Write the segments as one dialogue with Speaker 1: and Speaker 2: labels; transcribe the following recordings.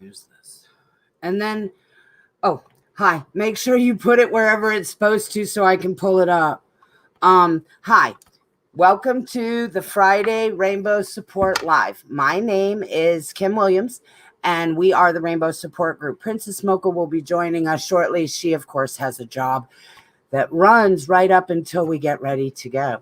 Speaker 1: Who's this? And then, oh, hi. Make sure you put it wherever it's supposed to so I can pull it up. Hi. Welcome to the Friday Rainbow Support Live. My name is Kim Williams, and we are the Rainbow Support Group. Princess Mocha will be joining us shortly. She, of course, has a job that runs right up until we get ready to go.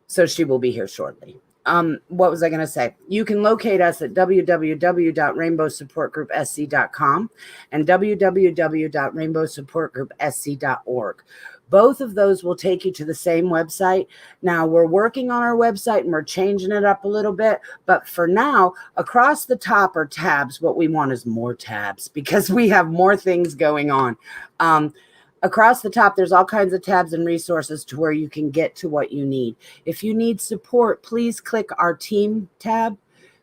Speaker 1: So she will be here shortly. What was I going to say? You can locate us at www.rainbowsupportgroupsc.com and www.rainbowsupportgroupsc.org. Both of those will take you to the same website. Now, we're working on our website and we're changing it up a little bit. But for now, across the top are tabs. What we want is more tabs because we have more things going on. Across the top, there's all kinds of tabs and resources to where you can get to what you need. If you need support, please click our team tab.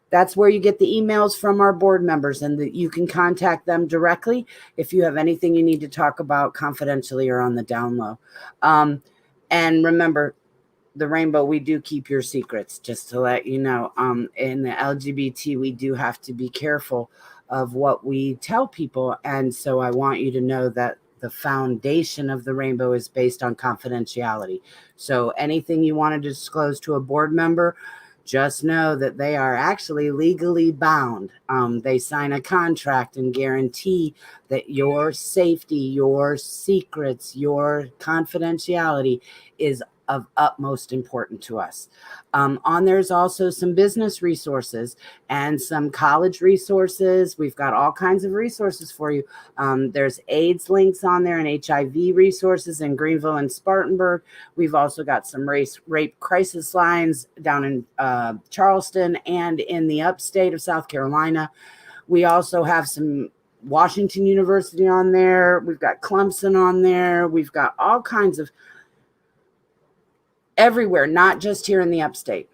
Speaker 1: That's where you get the emails from our board members and you can contact them directly if you have anything you need to talk about confidentially or on the down low. And remember, the Rainbow, we do keep your secrets, just to let you know. In the LGBT, we do have to be careful of what we tell people. And so I want you to know that the foundation of the Rainbow is based on confidentiality. So anything you want to disclose to a board member, just know that they are actually legally bound. They sign a contract and guarantee that your safety, your secrets, your confidentiality is of utmost importance to us. On there's also some business resources and some college resources. We've got all kinds of resources for you. There's AIDS links on there and HIV resources in Greenville and Spartanburg. We've also got some rape crisis lines down in Charleston and in the upstate of South Carolina. We also have some Washington University on there. We've got Clemson on there. We've got all kinds of everywhere, not just here in the upstate.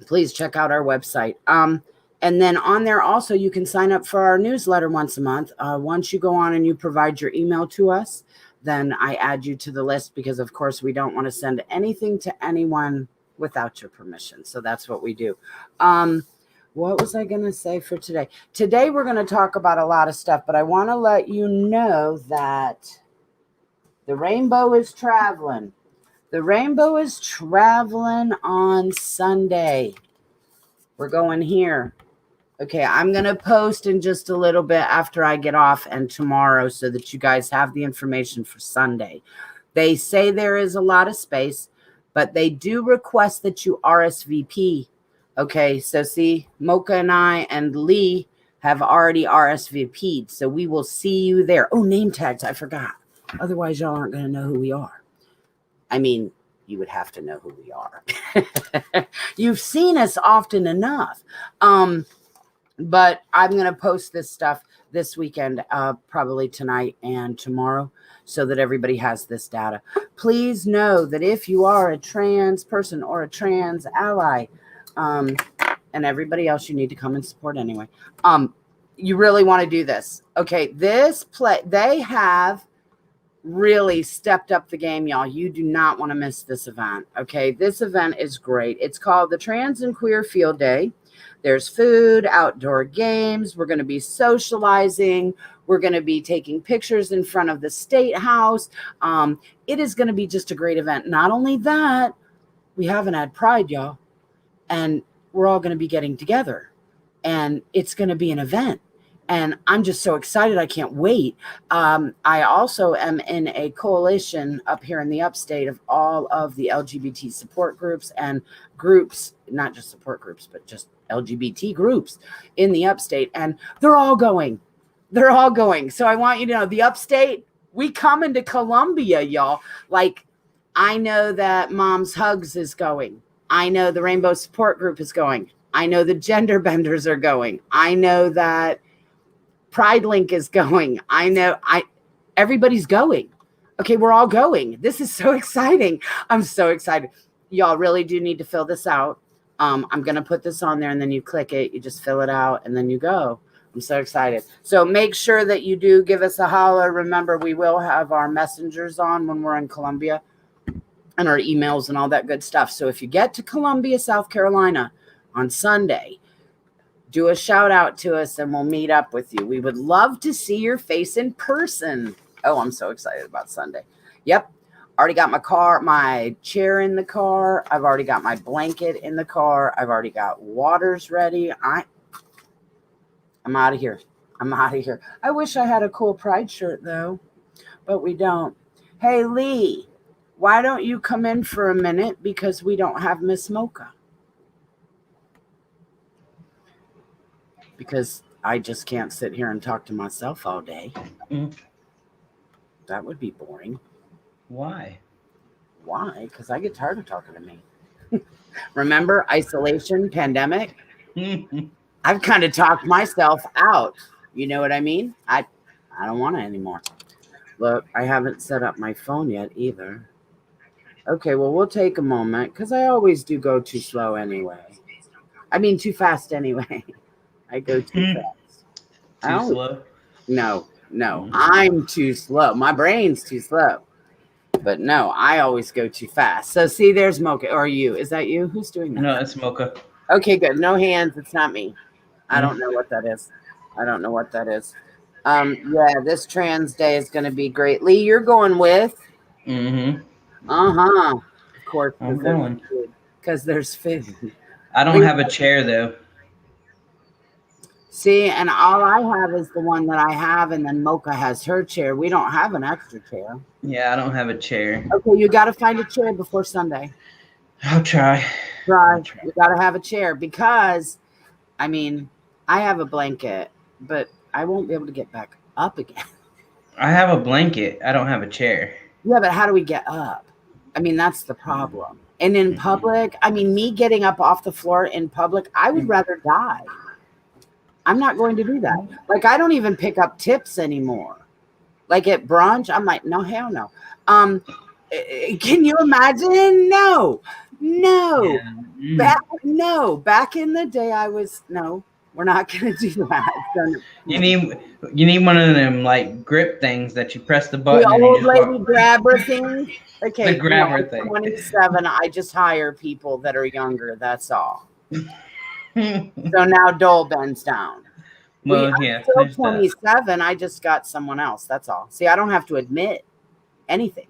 Speaker 1: Please check out our website. And then on there also, you can sign up for our newsletter once a month. Once you go on and you provide your email to us, then I add you to the list because, of course, we don't want to send anything to anyone without your permission. So that's what we do. What was I going to say for today? Today, we're going to talk about a lot of stuff, but I want to let you know that the Rainbow is traveling. The Rainbow is traveling on Sunday. We're going here. Okay, I'm going to post in just a little bit after I get off and tomorrow so that you guys have the information for Sunday. They say there is a lot of space, but they do request that you RSVP. Okay, so see, Mocha and I and Lee have already RSVP'd, so we will see you there. Oh, name tags, I forgot. Otherwise, y'all aren't going to know who we are. I mean, you would have to know who we are. You've seen us often enough. But I'm going to post this stuff this weekend, probably tonight and tomorrow, so that everybody has this data. Please know that if you are a trans person or a trans ally, and everybody else you need to come and support anyway, you really want to do this. Okay, they have really stepped up the game, y'all. You do not want to miss this event. Okay, this event is great. It's called the Trans and Queer Field Day. There's food, outdoor games. We're going to be socializing. We're going to be taking pictures in front of the State House. It is going to be just a great event. Not only that, we haven't had Pride, y'all, and we're all going to be getting together, and it's going to be an event. And I'm just so excited. I can't wait. I also am in a coalition up here in the upstate of all of the LGBT support groups and groups, not just support groups, but just LGBT groups in the upstate. And they're all going. They're all going. So I want you to know the upstate, we come into Columbia, y'all. Like, I know that Mom's Hugs is going. I know the Rainbow Support Group is going. I know the Gender Benders are going. I know that Pride Link is going. I know everybody's going. Okay, we're all going. This is so exciting. I'm so excited. Y'all really do need to fill this out. I'm going to put this on there and then you click it. You just fill it out and then you go. I'm so excited. So make sure that you do give us a holler. Remember, we will have our messengers on when we're in Columbia and our emails and all that good stuff. So if you get to Columbia, South Carolina on Sunday, do a shout out to us and we'll meet up with you. We would love to see your face in person. Oh, I'm so excited about Sunday. Yep. Already got my chair in the car. I've already got my blanket in the car. I've already got waters ready. I'm out of here. I'm out of here. I wish I had a cool Pride shirt though, but we don't. Hey, Lee, why don't you come in for a minute because we don't have Miss Mocha? Because I just can't sit here and talk to myself all day. That would be boring.
Speaker 2: Why?
Speaker 1: Why? Because I get tired of talking to me. Remember isolation, pandemic? I've kind of talked myself out. You know what I mean? I don't want it anymore. Look, I haven't set up my phone yet either. Okay, well, we'll take a moment because I always do go too slow anyway. I mean, too fast anyway. I go too fast.
Speaker 2: Too slow?
Speaker 1: No. I'm too slow. My brain's too slow. But no, I always go too fast. So see, there's Mocha. Or you. Is that you? Who's doing that?
Speaker 2: No, it's Mocha.
Speaker 1: Okay, good. No hands. It's not me. I don't know what that is. Yeah, this trans day is going to be great. Lee, you're going with? Uh-huh. Of course.
Speaker 2: I'm going.
Speaker 1: Because there's food.
Speaker 2: I don't have a chair, though.
Speaker 1: See, and all I have is the one that I have, and then Mocha has her chair. We don't have an extra chair.
Speaker 2: Yeah, I don't have a chair.
Speaker 1: Okay, you got to find a chair before Sunday.
Speaker 2: I'll try.
Speaker 1: You got to have a chair because, I mean, I have a blanket, but I won't be able to get back up again.
Speaker 2: I have a blanket. I don't have a chair.
Speaker 1: Yeah, but how do we get up? I mean, that's the problem. And in public, I mean, me getting up off the floor in public, I would rather die. I'm not going to do that. Like, I don't even pick up tips anymore. Like at brunch, I'm like, no, hell no. Can you imagine? No.
Speaker 2: Yeah.
Speaker 1: Back in the day, I was, no, we're not going to do that.
Speaker 2: You need one of them like grip things that you press the button.
Speaker 1: The old lady grabber thing. Okay,
Speaker 2: the grabber thing.
Speaker 1: 27. I just hire people that are younger. That's all. So now Dole bends down.
Speaker 2: Well,
Speaker 1: I'm still 27. I just got someone else. That's all. See, I don't have to admit anything.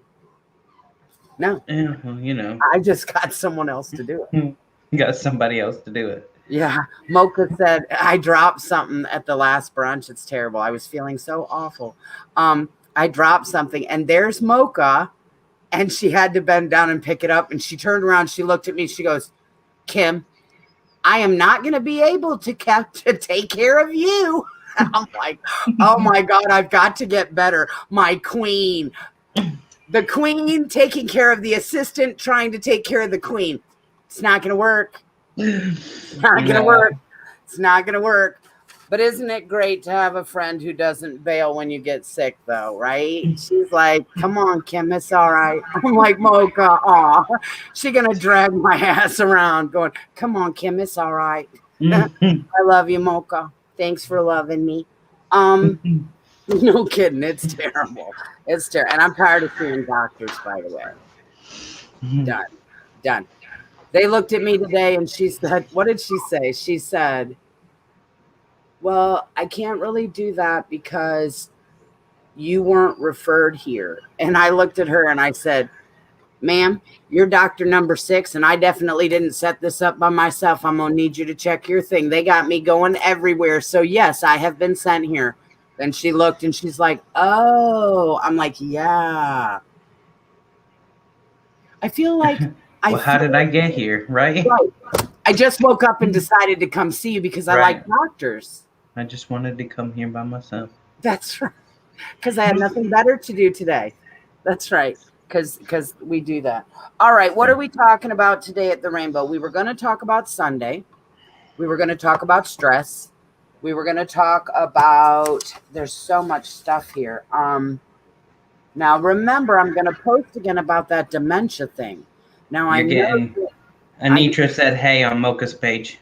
Speaker 1: No.
Speaker 2: Yeah, well, you know.
Speaker 1: I just got someone else to do it.
Speaker 2: You got somebody else to do it.
Speaker 1: Yeah. Mocha said, I dropped something at the last brunch. It's terrible. I was feeling so awful. I dropped something, and there's Mocha, and she had to bend down and pick it up, and she turned around. She looked at me. She goes, Kim, I am not going to be able to take care of you. And I'm like, oh my God, I've got to get better. My queen, the queen taking care of the assistant, trying to take care of the queen. It's not going to work. It's not going to work. It's not going to work. But isn't it great to have a friend who doesn't bail when you get sick, though, right? She's like, come on, Kim, it's all right. I'm like, Mocha, aw. She going to drag my ass around going, come on, Kim, it's all right. I love you, Mocha. Thanks for loving me. No kidding. It's terrible. It's terrible. And I'm tired of seeing doctors, by the way. Done. They looked at me today and she said, what did she say? She said, well, I can't really do that because you weren't referred here. And I looked at her and I said, ma'am, you're doctor number 6, and I definitely didn't set this up by myself. I'm going to need you to check your thing. They got me going everywhere. So, yes, I have been sent here. Then she looked and she's like, oh. I'm like, yeah. I feel like...
Speaker 2: Well, how did I get here, right?
Speaker 1: I just woke up and decided to come see you because I like doctors.
Speaker 2: I just wanted to come here by myself.
Speaker 1: That's right. Because I had nothing better to do today. That's right. Because we do that. All right. What are we talking about today at the Rainbow? We were going to talk about Sunday. We were going to talk about stress. We were going to talk about, there's so much stuff here. Now, remember, I'm going to post again about that dementia thing. Now,
Speaker 2: Anitra said, hey, on Mocha's page.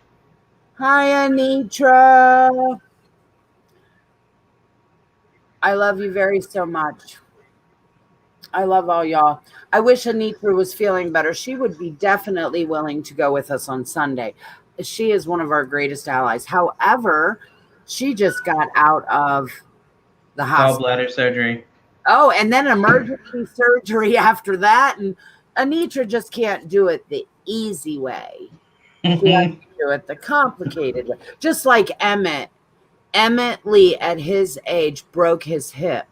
Speaker 1: Hi, Anitra. I love you very so much. I love all y'all. I wish Anitra was feeling better. She would be definitely willing to go with us on Sunday. she is one of our greatest allies. However, she just got out of the hospital.
Speaker 2: Gallbladder surgery.
Speaker 1: Oh, and then emergency surgery after that. And Anitra just can't do it the easy way. She has to do it the complicated way. Just like Emmett. Emmett Lee, at his age, broke his hip.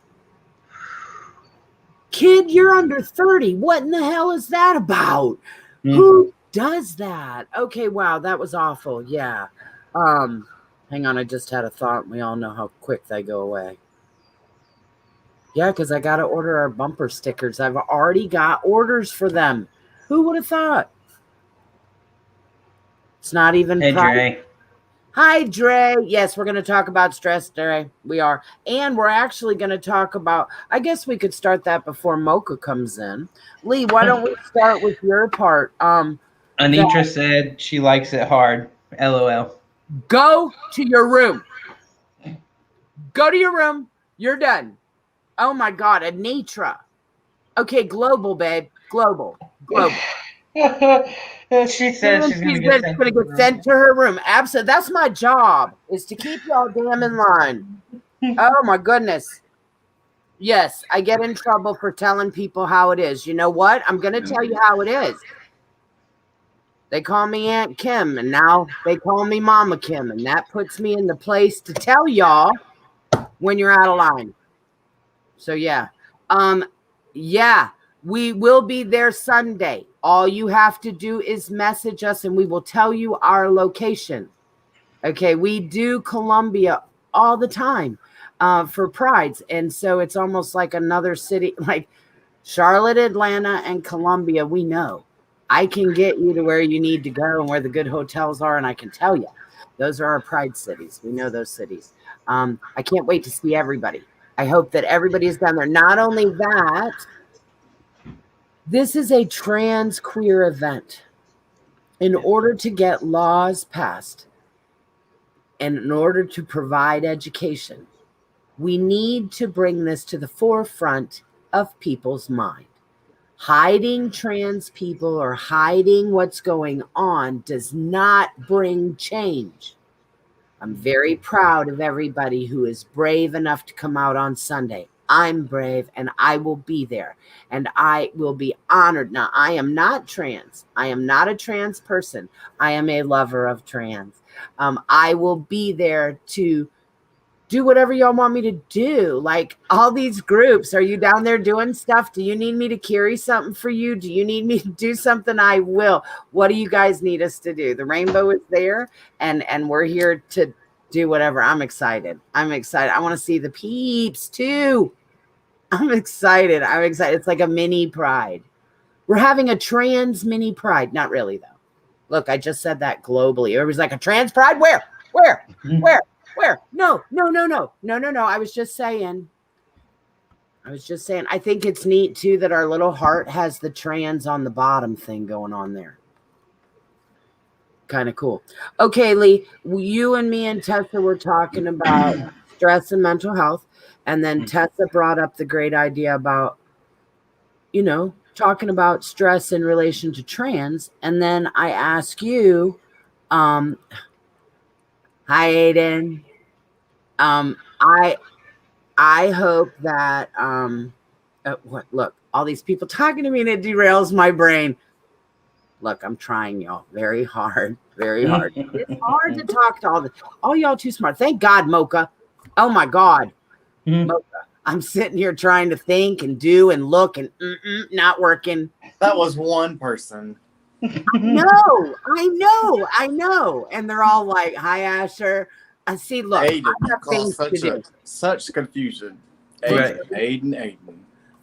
Speaker 1: Kid, you're under 30. What in the hell is that about? Who does that? Okay, wow, that was awful. Yeah. Hang on, I just had a thought. We all know how quick they go away. Yeah, because I got to order our bumper stickers. I've already got orders for them. Who would have thought? It's not even
Speaker 2: Hey, Dre.
Speaker 1: Hi, Dre. Yes, we're going to talk about stress, Dre. We are. And we're actually going to talk about, I guess we could start that before Mocha comes in. Lee, why don't we start with your part?
Speaker 2: Anitra said she likes it hard. LOL.
Speaker 1: Go to your room. Go to your room. You're done. Oh, my God. Anitra. Okay, global, babe. Global.
Speaker 2: She said she's going to get
Speaker 1: sent to her room. Absolutely. That's my job, is to keep y'all damn in line. Oh, my goodness. Yes, I get in trouble for telling people how it is. You know what? I'm going to tell you how it is. They call me Aunt Kim, and now they call me Mama Kim, and that puts me in the place to tell y'all when you're out of line. So, yeah. Yeah, we will be there Sunday. All you have to do is message us, and we will tell you our location. Okay, we do Columbia all the time for Prides, and so it's almost like another city, like Charlotte, Atlanta, and Columbia. We know. I can get you to where you need to go and where the good hotels are, and I can tell you. Those are our Pride cities. We know those cities. I can't wait to see everybody. I hope that everybody is down there. Not only that, this is a trans queer event. In order to get laws passed and in order to provide education, we need to bring this to the forefront of people's mind. Hiding trans people or hiding what's going on does not bring change. I'm very proud of everybody who is brave enough to come out on Sunday. I'm brave, and I will be there, and I will be honored. Now, I am not trans. I am not a trans person. I am a lover of trans. I will be there to do whatever y'all want me to do. Like all these groups, are you down there doing stuff? Do you need me to carry something for you? Do you need me to do something? I will. What do you guys need us to do? The rainbow is there, and we're here to do whatever. I'm excited. I want to see the peeps too. I'm excited. It's like a mini Pride. We're having a trans mini Pride. Not really, though. Look, I just said that globally. Everybody's like, a trans Pride? Where? No. I was just saying. I think it's neat, too, that our little heart has the trans on the bottom thing going on there. Kind of cool. Okay, Lee, you and me and Tessa were talking about stress and mental health. And then Tessa brought up the great idea about, talking about stress in relation to trans. And then I ask you, hi, Aiden. I hope that, look, all these people talking to me and it derails my brain. Look, I'm trying, y'all, very hard. It's hard to talk to all y'all too smart. Thank God, Mocha. Oh my God. Mocha. I'm sitting here trying to think and do and look and not working.
Speaker 3: That was one person.
Speaker 1: I know. And they're all like, hi, Asher. I see, look,
Speaker 3: Aiden,
Speaker 1: I have things to do.
Speaker 3: Such confusion. Aiden.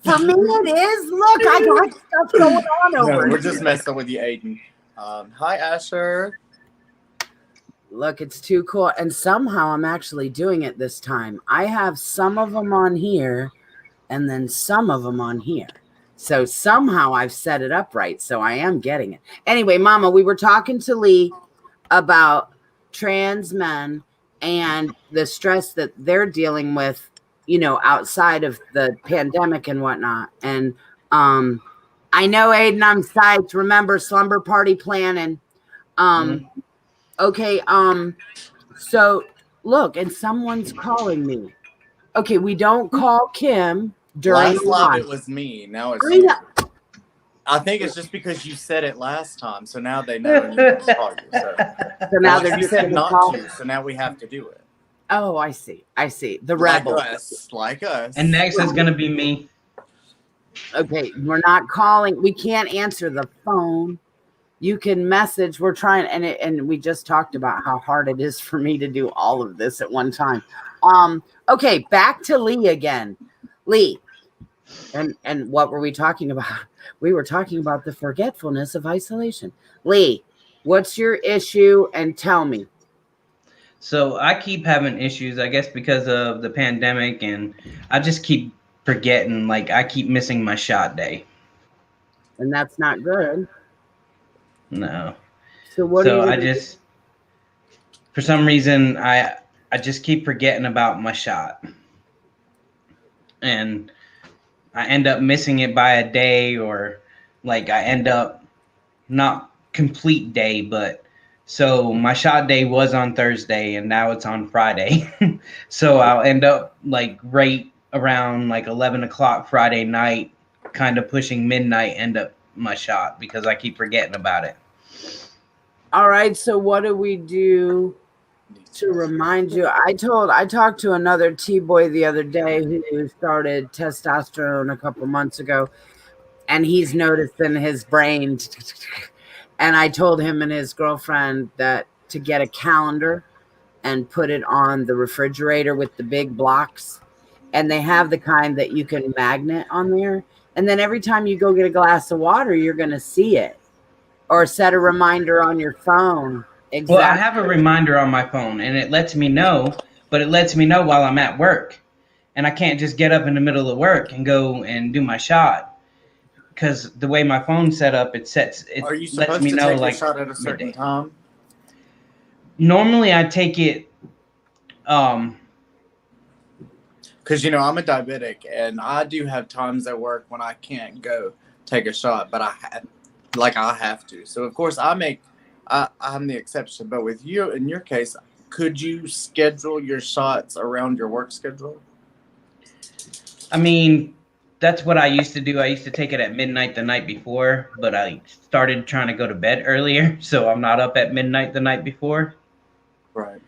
Speaker 1: For me, it is. Look, I got stuff going on over here.
Speaker 3: We're just messing with you, Aiden. Hi, Asher.
Speaker 1: Look, it's too cool. And somehow I'm actually doing it this time. I have some of them on here and then some of them on here. So somehow I've set it up right. So I am getting it. Anyway, Mama, we were talking to Lee about trans men and the stress that they're dealing with, outside of the pandemic and whatnot. And I know, Aiden, I'm psyched. Remember, slumber party planning. Okay, so look, and someone's calling me. Okay, we don't call Kim during
Speaker 3: Last live
Speaker 1: live.
Speaker 3: it was me. Now it's
Speaker 1: Bring
Speaker 3: you.
Speaker 1: up-
Speaker 3: I think it's just because you said it last time, so now they know and you can call you. So
Speaker 1: So now
Speaker 3: Alex,
Speaker 1: they're
Speaker 3: you
Speaker 1: just
Speaker 3: said
Speaker 1: gonna
Speaker 3: not
Speaker 1: call.
Speaker 3: to, so now we have to do it.
Speaker 1: Oh, I see. The
Speaker 3: Like
Speaker 1: rebel.
Speaker 3: like us.
Speaker 2: And next is gonna be me.
Speaker 1: Okay, we're not calling. We can't answer the phone. You can message. We're trying, and we just talked about how hard it is for me to do all of this at one time. Okay, back to Lee again. Lee, and what were we talking about? We were talking about the forgetfulness of isolation. Lee, what's your issue? And tell me.
Speaker 2: So I keep having issues, I guess, because of the pandemic, and I just keep forgetting. Like I keep missing my shot day.
Speaker 1: And that's not good.
Speaker 2: No.
Speaker 1: So what
Speaker 2: So
Speaker 1: are
Speaker 2: I
Speaker 1: you?
Speaker 2: just, for some reason, I just keep forgetting about my shot, and I end up missing it by a day, or like I end up not complete day, but so my shot day was on Thursday and now it's on Friday. So I'll end up like right around like 11 o'clock Friday night, kind of pushing midnight, end up my shot because I keep forgetting about it.
Speaker 1: All right. So what do we do to remind you? I talked to another T-boy the other day who started testosterone a couple months ago, and he's noticed in his brain. And I told him and his girlfriend that to get a calendar and put it on the refrigerator with the big blocks. And they have the kind that you can magnet on there. And then every time you go get a glass of water, you're going to see it. Or set a reminder on your phone. Exactly.
Speaker 2: Well, I have a reminder on my phone and it lets me know, but it lets me know while I'm at work. And I can't just get up in the middle of work and go and do my shot. Because the way my phone's set up, it
Speaker 3: Are you
Speaker 2: lets
Speaker 3: supposed
Speaker 2: me
Speaker 3: to
Speaker 2: know
Speaker 3: take
Speaker 2: like
Speaker 3: your shot at a certain
Speaker 2: midday.
Speaker 3: time?
Speaker 2: Normally I take it
Speaker 3: Because I'm a diabetic and I do have times at work when I can't go take a shot, but I have to. So of course I'm the exception. But with you, in your case, could you schedule your shots around your work schedule?
Speaker 2: I mean, that's what I used to do. I used to take it at midnight the night before, but I started trying to go to bed earlier, so I'm not up at midnight the night before.
Speaker 3: Right.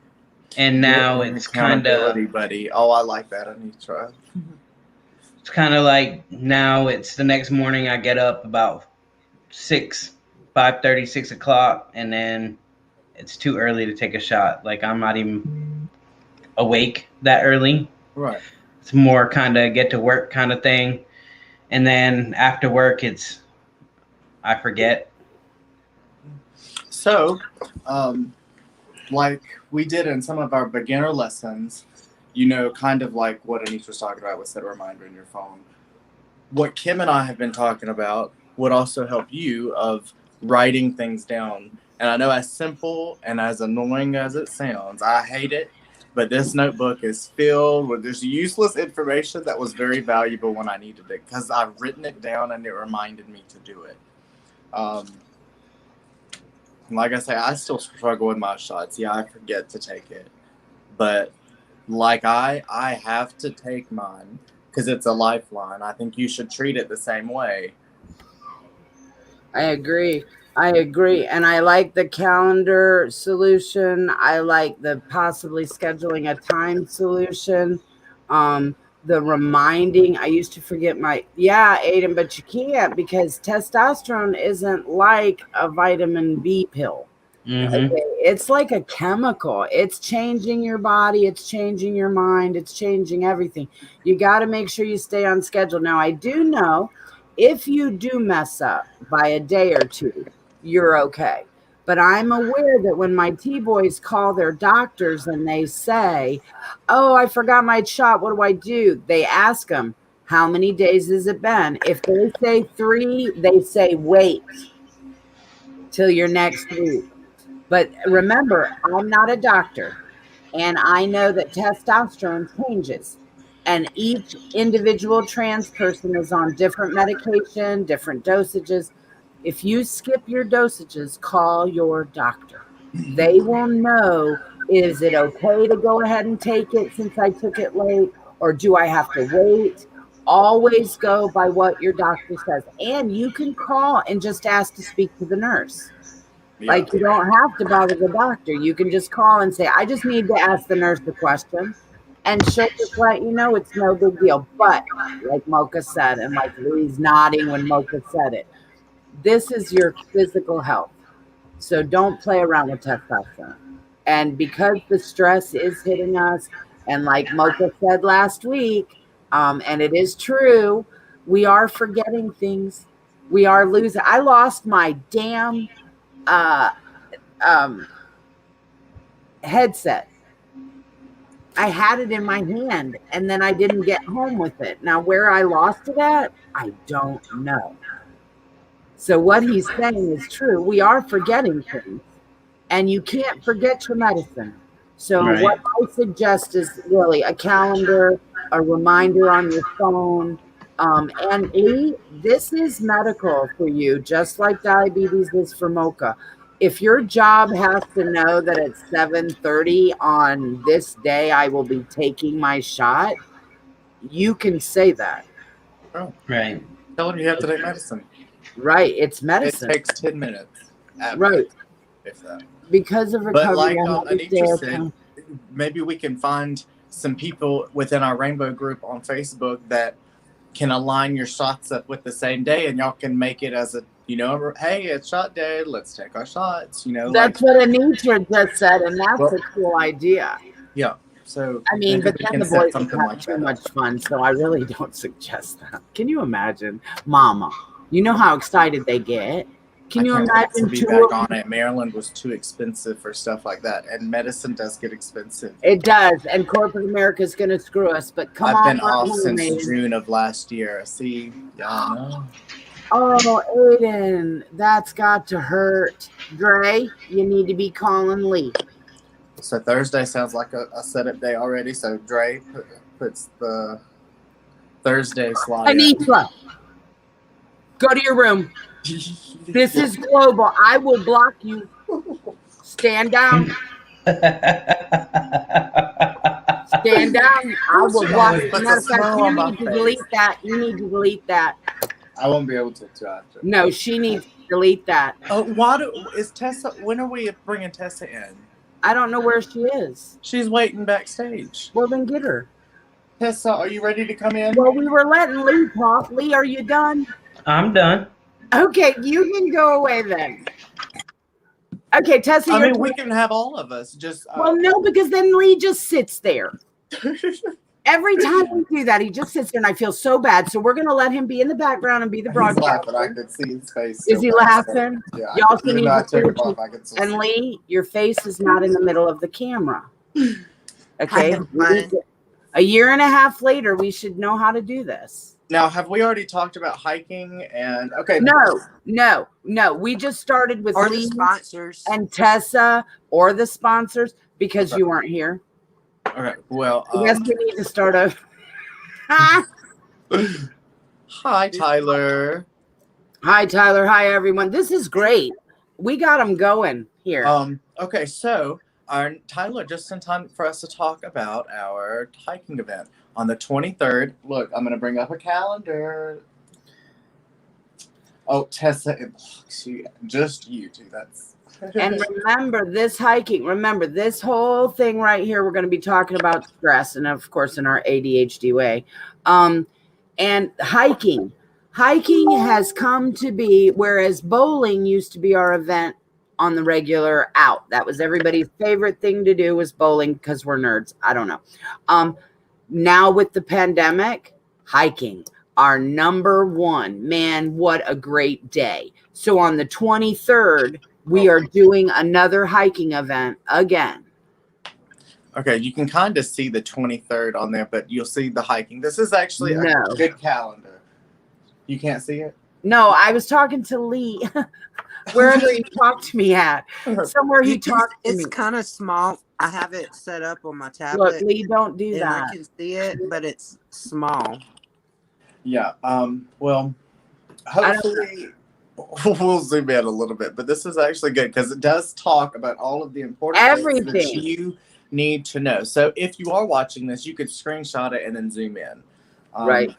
Speaker 2: And now it's kind
Speaker 3: accountability
Speaker 2: of
Speaker 3: buddy. Oh, I like that. I need to try.
Speaker 2: it's kind of like now it's the next morning. I get up about 5:30, 6 o'clock, and then it's too early to take a shot. Like I'm not even awake that early.
Speaker 3: Right.
Speaker 2: It's more kind of get to work kind of thing. And then after work, I forget.
Speaker 3: So, like we did in some of our beginner lessons, kind of like what Anish was talking about with set a reminder in your phone. What Kim and I have been talking about would also help you of writing things down. And I know as simple and as annoying as it sounds, I hate it, but this notebook is filled with this useless information that was very valuable when I needed it because I've written it down and it reminded me to do it. Like I say, I still struggle with my shots. Yeah, I forget to take it. But like I have to take mine because it's a lifeline. I think you should treat it the same way.
Speaker 1: I agree. And I like the calendar solution. I like the possibly scheduling a time solution. The reminding. I used to forget Aiden, but you can't because testosterone isn't like a vitamin B pill.
Speaker 2: Mm-hmm.
Speaker 1: Okay, it's like a chemical. It's changing your body. It's changing your mind. It's changing everything. You got to make sure you stay on schedule. Now, I do know if you do mess up by a day or two, you're okay. But I'm aware that when my T-boys call their doctors and they say, oh, I forgot my shot, what do I do? They ask them, how many days has it been? If they say 3, they say wait till your next week. But remember, I'm not a doctor, and I know that testosterone changes. And each individual trans person is on different medication, different dosages. If you skip your dosages, call your doctor. They will know, is it okay to go ahead and take it since I took it late, or do I have to wait? Always go by what your doctor says. And you can call and just ask to speak to the nurse.
Speaker 3: Yeah.
Speaker 1: Like, you don't have to bother the doctor. You can just call and say, I just need to ask the nurse the question. And she'll just let you know it's no big deal. But like Mocha said, and like Louise nodding when Mocha said it, this is your physical health. So don't play around with testosterone. And because the stress is hitting us, and like Mocha said last week, and it is true, we are forgetting things. We are losing. I lost my damn headset. I had it in my hand and then I didn't get home with it. Now, where I lost it at, I don't know. So what he's saying is true. We are forgetting things, and you can't forget your medicine. So
Speaker 2: Right.
Speaker 1: what I suggest is really a calendar, a reminder on your phone. And Lee, this is medical for you, just like diabetes is for Mocha. If your job has to know that at 7:30 on this day I will be taking my shot, you can say that.
Speaker 2: Right.
Speaker 3: Tell them you have to take medicine.
Speaker 1: Right. It's
Speaker 3: It
Speaker 1: medicine.
Speaker 3: takes 10 minutes.
Speaker 1: Right.
Speaker 3: If that.
Speaker 1: Because of
Speaker 3: But
Speaker 1: recovery.
Speaker 3: like
Speaker 1: I have to
Speaker 3: Anitra
Speaker 1: stay
Speaker 3: said,
Speaker 1: open.
Speaker 3: maybe we can find some people within our Rainbow group on Facebook that can align your shots up with the same day, and y'all can make it as a, hey, it's shot day, let's take our shots,
Speaker 1: That's what Anitra just said, and that's a cool idea.
Speaker 3: yeah. So
Speaker 1: I mean,
Speaker 3: maybe
Speaker 1: but
Speaker 3: we
Speaker 1: then
Speaker 3: can
Speaker 1: the
Speaker 3: set
Speaker 1: boys
Speaker 3: something
Speaker 1: have
Speaker 3: like
Speaker 1: too
Speaker 3: that
Speaker 1: much
Speaker 3: up.
Speaker 1: fun, so I really don't suggest that. Can you imagine, Mama? You know how excited they get. Can you
Speaker 3: I can't wait
Speaker 1: imagine
Speaker 3: to be
Speaker 1: two
Speaker 3: back
Speaker 1: of
Speaker 3: on
Speaker 1: them?
Speaker 3: it? Maryland was too expensive for stuff like that, and medicine does get expensive.
Speaker 1: It does, and corporate America is going to screw us. But come
Speaker 3: I've
Speaker 1: on,
Speaker 3: been off since
Speaker 1: Aiden.
Speaker 3: June of last year. See, y'all know.
Speaker 1: Oh, Aiden, that's got to hurt. Dre, you need to be calling Lee.
Speaker 3: So Thursday sounds like a setup day already. So Dre puts the Thursday slot in.
Speaker 1: Anitra, go to your room. This is global. I will block you. Stand down. Stand down. I will block you.
Speaker 3: Puts a
Speaker 1: Matter of fact,
Speaker 3: smile
Speaker 1: you
Speaker 3: on my
Speaker 1: need to
Speaker 3: face.
Speaker 1: delete that. You need to delete that.
Speaker 3: I won't be able to after.
Speaker 1: No, she needs to delete that.
Speaker 3: Oh, is Tessa? When are we bringing Tessa in?
Speaker 1: I don't know where she is.
Speaker 3: She's waiting backstage.
Speaker 1: Well, then get her.
Speaker 3: Tessa, are you ready to come in?
Speaker 1: Well, we were letting Lee talk. Lee, are you done?
Speaker 2: I'm done.
Speaker 1: Okay, you can go away then. Okay, Tessa,
Speaker 3: I
Speaker 1: you're
Speaker 3: mean, we can have all of us. Just
Speaker 1: well, no, because then Lee just sits there. Every time we do that, he just sits there, and I feel so bad. So we're gonna let him be in the background and be the
Speaker 3: He's
Speaker 1: broadcaster.
Speaker 3: laughing. I could see his face.
Speaker 1: Is he laughing?
Speaker 3: Yeah.
Speaker 1: Y'all can
Speaker 3: Even
Speaker 1: even
Speaker 3: though I took
Speaker 1: see
Speaker 3: it off, I could still
Speaker 1: And
Speaker 3: see.
Speaker 1: Lee, your face is not in the middle of the camera. Okay.
Speaker 4: I'm fine.
Speaker 1: A year and a half later, we should know how to do this.
Speaker 3: Now, have we already talked about hiking? And okay,
Speaker 1: No. We just started with
Speaker 4: Or the
Speaker 1: Lee
Speaker 4: sponsors.
Speaker 1: and Tessa or the sponsors because you weren't here.
Speaker 3: Okay. Well,
Speaker 1: I guess we need to start over.
Speaker 3: hi, Tyler.
Speaker 1: Hi, Tyler. Hi, everyone. This is great. We got them going here.
Speaker 3: Okay, so our Tyler just in time for us to talk about our hiking event on the 23rd. Look, I'm gonna bring up a calendar. Oh, Tessa, just you two. That's
Speaker 1: And remember this whole thing right here, we're going to be talking about stress and of course in our ADHD way. And hiking has come to be, whereas bowling used to be our event on the regular out. That was everybody's favorite thing to do was bowling because we're nerds. I don't know. Now with the pandemic, hiking, our number one. Man, what a great day. So on the 23rd, we are doing another hiking event again.
Speaker 3: okay. You can kind of see the 23rd on there, but you'll see the hiking. This is actually a
Speaker 1: No.
Speaker 3: good calendar. You can't see it?
Speaker 1: No, I was talking to Lee, wherever he talked to me at. Somewhere he talked to me.
Speaker 4: It's kind of small. I have it set up on my
Speaker 1: Look,
Speaker 4: tablet.
Speaker 1: Lee, don't do
Speaker 4: and
Speaker 1: that.
Speaker 4: I can see it, but it's small.
Speaker 3: Yeah. Well,
Speaker 1: I don't
Speaker 3: hopefully we'll zoom in a little bit, but this is actually good because it does talk about all of the important things that
Speaker 1: Everything.
Speaker 3: you need to know. So if you are watching this, you could screenshot it and then zoom in.
Speaker 1: Right.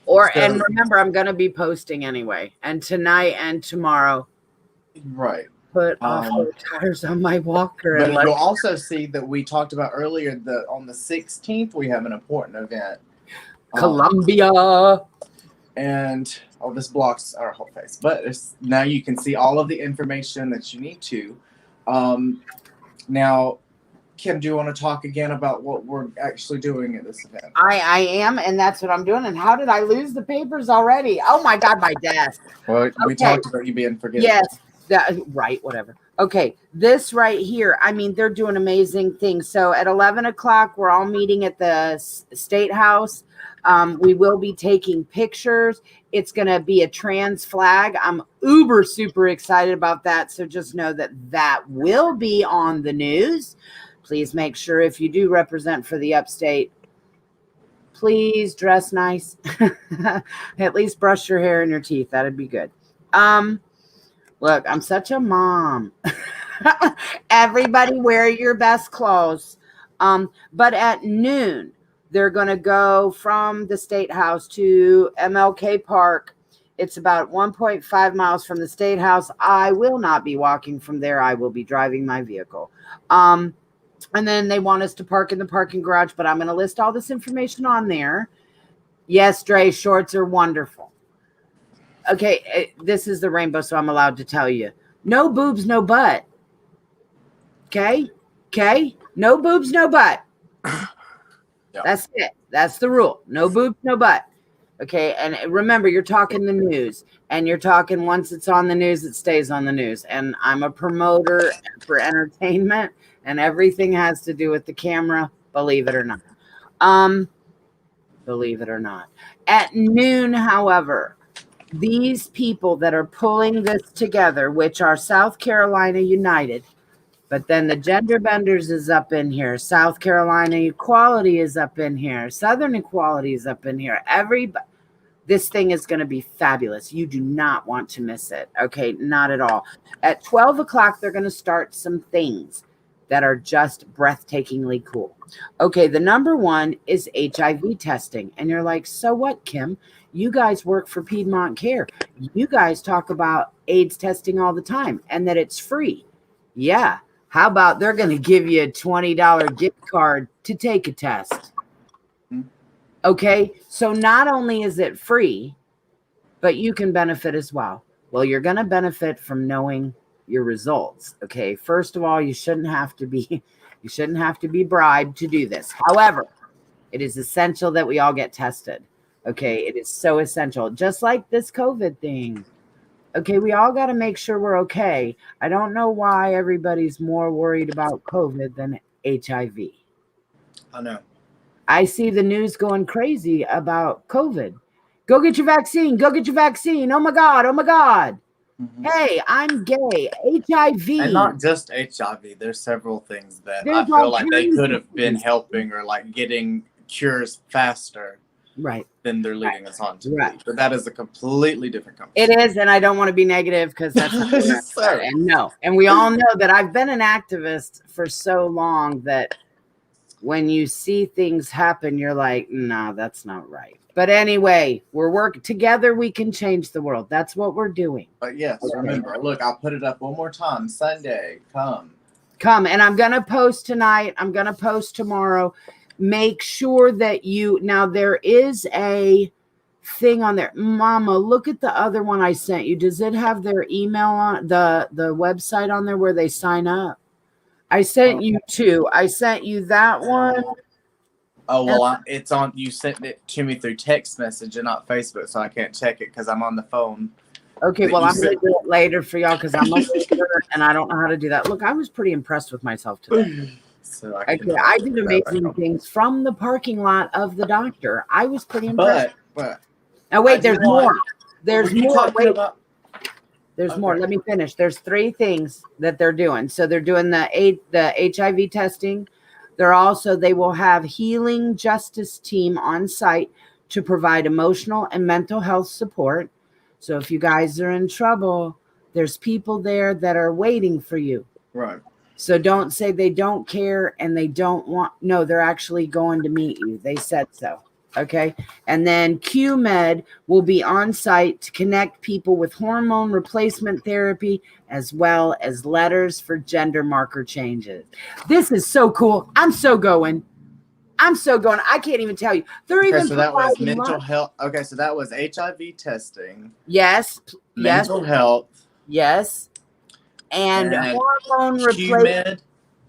Speaker 1: Or
Speaker 3: so-
Speaker 1: and remember, I'm going to be posting anyway. And tonight and tomorrow,
Speaker 3: Right.
Speaker 1: put off-road tires on my walker.
Speaker 3: But
Speaker 1: And
Speaker 3: you'll also see that we talked about earlier that on the 16th we have an important event.
Speaker 1: Columbia.
Speaker 3: And this blocks our whole face, but now you can see all of the information that you need to. Now, Kim, do you want to talk again about what we're actually doing at this event?
Speaker 1: I am, and that's what I'm doing. And how did I lose the papers already? Oh my God, my desk.
Speaker 3: Well, we
Speaker 1: Okay.
Speaker 3: talked about you being forgetful.
Speaker 1: Yes, right, whatever. Okay, this right here, I mean, they're doing amazing things. So at 11 o'clock, we're all meeting at the State House. We will be taking pictures. It's going to be a trans flag. I'm uber super excited about that. So just know that that will be on the news. Please make sure if you do represent for the upstate, please dress nice. At least brush your hair and your teeth. That'd be good. Look, I'm such a mom. Everybody wear your best clothes. But at noon, they're going to go from the State House to MLK Park. It's about 1.5 miles from the State House. I will not be walking from there. I will be driving my vehicle. And then they want us to park in the parking garage, but I'm going to list all this information on there. Yes, Dre, shorts are wonderful. Okay, this is the rainbow, so I'm allowed to tell you. No boobs, no butt. Okay? No boobs, no butt.
Speaker 3: Yeah.
Speaker 1: That's it. That's the rule. No boobs, no butt. Okay, and remember, you're talking the news, and you're talking once it's on the news, it stays on the news. And I'm a promoter for entertainment, and everything has to do with the camera, believe it or not. Believe it or not. At noon, however, these people that are pulling this together, which are South Carolina United, but then the Gender Benders is up in here. South Carolina Equality is up in here. Southern Equality is up in here. This thing is going to be fabulous. You do not want to miss it. Okay, not at all. At 12 o'clock, they're going to start some things that are just breathtakingly cool. Okay, the number one is HIV testing. And you're like, so what, Kim? You guys work for Piedmont Care. You guys talk about AIDS testing all the time and that it's free. Yeah. How about they're going to give you a $20 gift card to take a test? Okay, so not only is it free, but you can benefit as well. Well, you're going to benefit from knowing your results. Okay, first of all, you shouldn't have to be bribed to do this. However, it is essential that we all get tested. Okay, it is so essential, just like this COVID thing. Okay, we all got to make sure we're okay. I don't know why everybody's more worried about COVID than HIV.
Speaker 3: I know.
Speaker 1: I see the news going crazy about COVID. Go get your vaccine. Go get your vaccine. Oh my God. Oh my God.
Speaker 3: Mm-hmm.
Speaker 1: Hey, I'm gay. HIV.
Speaker 3: And not just HIV. There's several things that
Speaker 1: There's
Speaker 3: I feel
Speaker 1: all
Speaker 3: like they
Speaker 1: kinds
Speaker 3: could
Speaker 1: of
Speaker 3: have been
Speaker 1: things.
Speaker 3: helping or like getting cures faster
Speaker 1: Right.
Speaker 3: than they're leading us on to.
Speaker 1: Right.
Speaker 3: But that is a completely different
Speaker 1: It
Speaker 3: conversation.
Speaker 1: is, and I don't want to be negative because that's
Speaker 3: So-
Speaker 1: and no. And we all know that I've been an activist for so long that when you see things happen, you're like, no, that's not right. But anyway, we're working together. We can change the world. That's what we're doing.
Speaker 3: But yes, remember, look, I'll put it up one more time. Sunday, come.
Speaker 1: And I'm going to post tonight. I'm going to post tomorrow. Make sure that now there is a thing on there. Mama, look at the other one I sent you. Does it have their email on the website on there where they sign up? I sent you two. I sent you that one.
Speaker 3: Oh, well, it's on. You sent it to me through text message and not Facebook, so I can't check it because I'm on the phone.
Speaker 1: Okay,
Speaker 3: that
Speaker 1: well,
Speaker 3: you
Speaker 1: I'm going to
Speaker 3: sent.
Speaker 1: do it later for y'all because I'm a leader and I don't know how to do that. Look, I was pretty impressed with myself today.
Speaker 3: So
Speaker 1: I did amazing things from the parking lot of the doctor. I was pretty impressed.
Speaker 3: But
Speaker 1: Now,
Speaker 3: I
Speaker 1: wait,
Speaker 3: do
Speaker 1: there's
Speaker 3: want-
Speaker 1: more. There's
Speaker 3: were you
Speaker 1: more.
Speaker 3: talking
Speaker 1: Wait,
Speaker 3: about-
Speaker 1: there's more.
Speaker 3: Okay.
Speaker 1: Let me finish. There's 3 things that they're doing. So they're doing the HIV testing. They will have Healing Justice team on site to provide emotional and mental health support. So if you guys are in trouble, there's people there that are waiting for you.
Speaker 3: Right.
Speaker 1: So don't say they don't care and they don't want. No, they're actually going to meet you. They said so. Okay. And then QMed will be on site to connect people with hormone replacement therapy as well as letters for gender marker changes. This is so cool. I'm so going. I can't even tell you. They're
Speaker 3: Okay,
Speaker 1: even
Speaker 3: so that was
Speaker 1: providing
Speaker 3: mental
Speaker 1: lunch.
Speaker 3: health. Okay, so that was HIV testing,
Speaker 1: Yes. Yes.
Speaker 3: mental health,
Speaker 1: Yes. And
Speaker 3: and
Speaker 1: hormone replacement.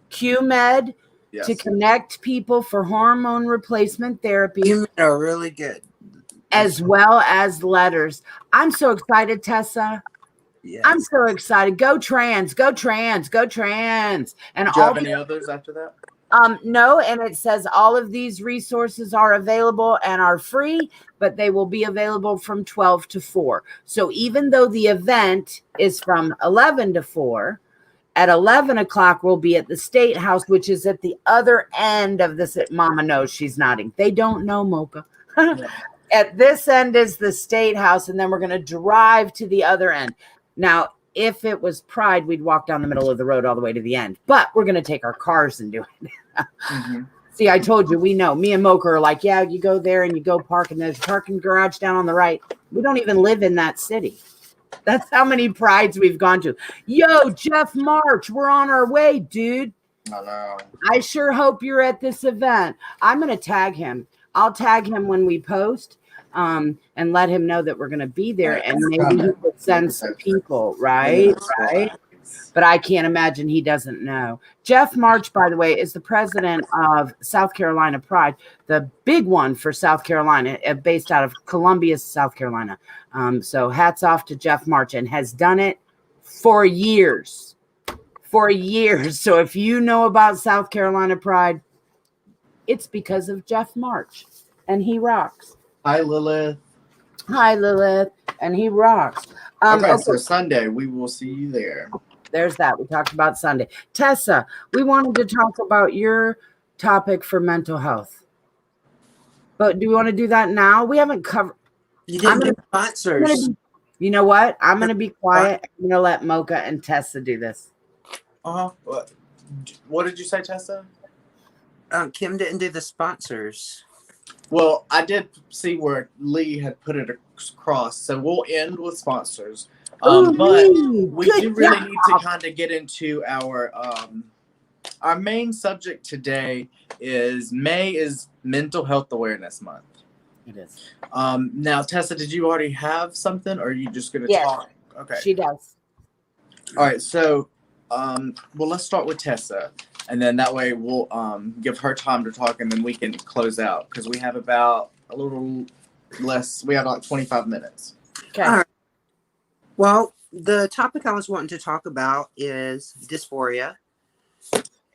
Speaker 1: QMed
Speaker 3: Yes.
Speaker 1: to connect people for hormone replacement therapy
Speaker 4: You are really good.
Speaker 1: as well as letters. I'm so excited, Tessa.
Speaker 4: Yeah.
Speaker 1: I'm so excited. Go trans, go trans, go trans. And
Speaker 3: Do you
Speaker 1: all
Speaker 3: have any others after that?
Speaker 1: no, and it says all of these resources are available and are free, but they will be available from 12 to 4. So even though the event is from 11 to 4, at 11 o'clock, we'll be at the State House, which is at the other end of this. Mama knows, she's nodding. They don't know, Mocha. At this end is the State House, and then we're going to drive to the other end. Now, if it was Pride, we'd walk down the middle of the road all the way to the end. But we're going to take our cars and do it.
Speaker 3: Mm-hmm.
Speaker 1: See, I told you, we know. Me and Mocha are like, yeah, you go there and you go park, and there's a parking garage down on the right. We don't even live in that city. That's how many prides we've gone to. Yo, Jeff March, we're on our way, dude.
Speaker 3: I know.
Speaker 1: I sure hope you're at this event. I'm going to tag him. I'll tag him when we post and let him know that we're going to be there. And maybe he could send some people, right? Right. But I can't imagine he doesn't know. Jeff March, by the way, is the president of South Carolina Pride, the big one for South Carolina, based out of Columbia, South Carolina. So hats off to Jeff March, and has done it for years. For years. So if you know about South Carolina Pride, it's because of Jeff March, and he rocks.
Speaker 3: Hi, Lilith.
Speaker 1: Hi, Lilith, and he rocks.
Speaker 3: Okay, so Sunday, we will see you there.
Speaker 1: There's that. We talked about Sunday. Tessa, we wanted to talk about your topic for mental health. But do we want to do that now? We haven't covered.
Speaker 4: You didn't do sponsors.
Speaker 1: You know what? I'm going to be quiet. I'm going to let Mocha and Tessa do this.
Speaker 3: What did you say, Tessa?
Speaker 4: Kim didn't do the sponsors.
Speaker 3: Well, I did see where Lee had put it across, so we'll end with sponsors.
Speaker 1: Ooh,
Speaker 3: But
Speaker 1: Lee,
Speaker 3: we
Speaker 1: good
Speaker 3: do really
Speaker 1: job.
Speaker 3: need to kind of get into our main subject today. Is May is Mental Health Awareness Month.
Speaker 1: It is.
Speaker 3: Now, Tessa, did you already have something, or are you just going to
Speaker 1: Yes.
Speaker 3: talk? Okay.
Speaker 1: She does.
Speaker 3: All right. So, well, let's start with Tessa, and then that way we'll give her time to talk, and then we can close out because we have about a little less. We have like 25 minutes.
Speaker 1: Okay.
Speaker 4: All right. Well, the topic I was wanting to talk about is dysphoria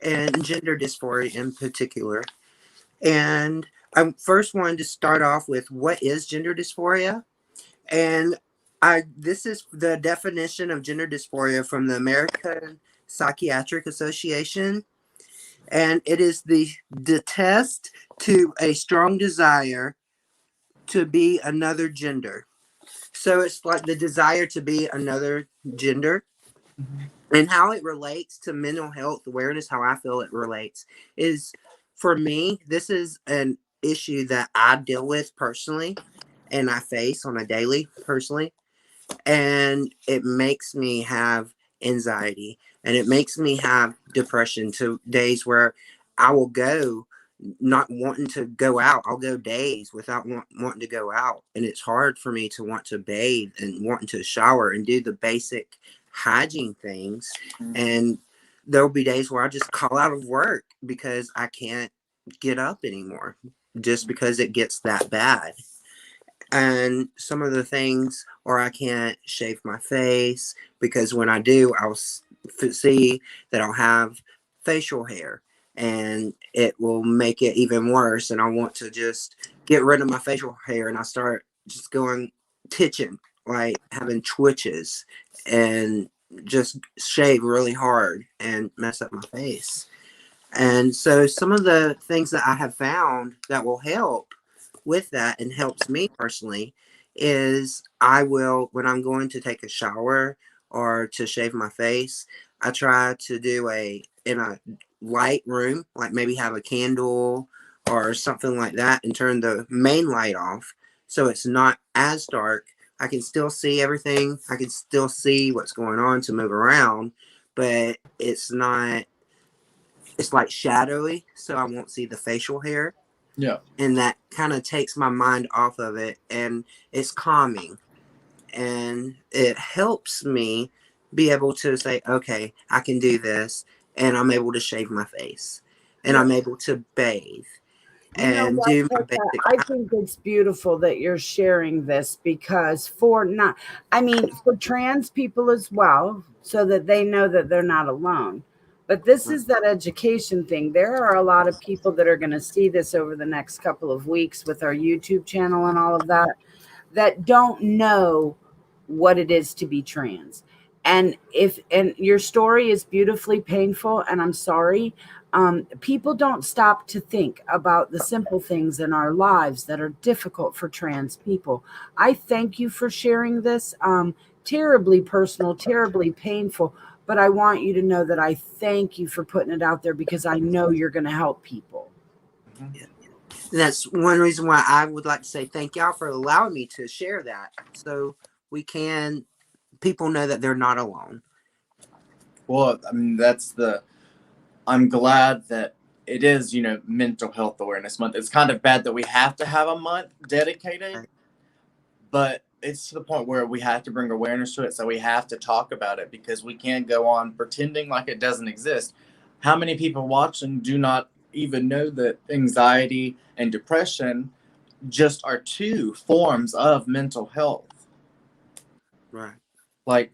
Speaker 4: and gender dysphoria in particular. And I first wanted to start off with what is gender dysphoria. And this is the definition of gender dysphoria from the American Psychiatric Association. And it is the test to a strong desire to be another gender. So it's like the desire to be another gender. Mm-hmm. And how it relates to mental health awareness, how I feel it relates, is for me, this is an issue that I deal with personally and I face on a daily personally. And it makes me have anxiety and it makes me have depression to days where I will go not wanting to go out. I'll go days without wanting to go out. And it's hard for me to want to bathe and wanting to shower and do the basic hygiene things. Mm-hmm. And there'll be days where I just call out of work because I can't get up anymore just because it gets that bad. And some of the things, or I can't shave my face because when I do, I'll see that I'll have facial hair. And it will make it even worse. And I want to just get rid of my facial hair. And I start just going titching, like having twitches and just shave really hard and mess up my face. And so some of the things that I have found that will help with that and helps me personally is I will, when I'm going to take a shower or to shave my face, I try to do in a light room, like maybe have a candle or something like that, and turn the main light off so it's not as dark. I can still see everything. I can still see what's going on to move around, but it's not, it's like shadowy, so I won't see the facial hair.
Speaker 3: Yeah.
Speaker 4: And that kind of takes my mind off of it, and it's calming, and it helps me be able to say, okay, I can do this, and I'm able to shave my face, and
Speaker 3: Yeah.
Speaker 4: I'm able to bathe
Speaker 1: You know
Speaker 4: and
Speaker 1: what,
Speaker 4: do my
Speaker 1: Tessa?
Speaker 4: basic.
Speaker 1: I think it's beautiful that you're sharing this because for trans people as well, so that they know that they're not alone. But this is that education thing. There are a lot of people that are going to see this over the next couple of weeks with our YouTube channel and all of that, that don't know what it is to be trans. And your story is beautifully painful, and I'm sorry, people don't stop to think about the simple things in our lives that are difficult for trans people. I thank you for sharing this. Terribly personal, terribly painful, but I want you to know that I thank you for putting it out there because I know you're going to help people.
Speaker 3: Mhm.
Speaker 4: And that's one reason why I would like to say thank y'all for allowing me to share that, so people know that they're not alone.
Speaker 3: Well, I mean, I'm glad that it is, Mental Health Awareness Month. It's kind of bad that we have to have a month dedicated, but it's to the point where we have to bring awareness to it. So we have to talk about it because we can't go on pretending like it doesn't exist. How many people watching do not even know that anxiety and depression just are two forms of mental health?
Speaker 4: Right.
Speaker 3: Like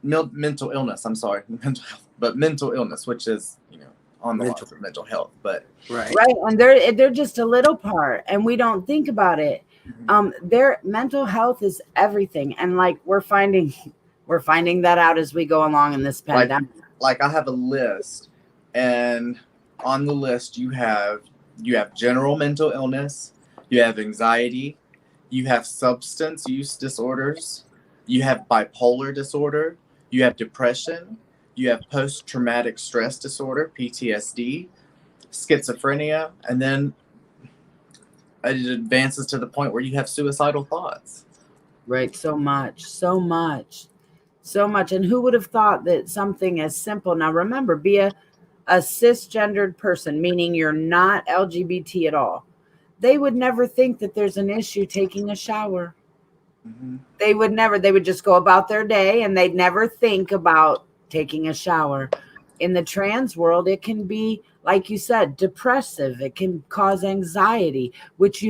Speaker 3: mental illness, I'm sorry, mental health, but mental illness, which is, on the lines of mental health, but
Speaker 4: Right.
Speaker 1: And they're just a little part, and we don't think about it. Their mental health is everything, and like we're finding that out as we go along in this pandemic.
Speaker 3: Like I have a list, and on the list you have general mental illness, you have anxiety, you have substance use disorders, you have bipolar disorder, you have depression, you have post-traumatic stress disorder, PTSD, schizophrenia, and then it advances to the point where you have suicidal thoughts.
Speaker 1: Right. So much. And who would have thought that something as simple, now remember, be a cisgendered person, meaning you're not LGBT at all. They would never think that there's an issue taking a shower.
Speaker 3: Mm-hmm.
Speaker 1: They would just go about their day and they'd never think about taking a shower. In the trans world, it can be, like you said, depressive. It can cause anxiety, which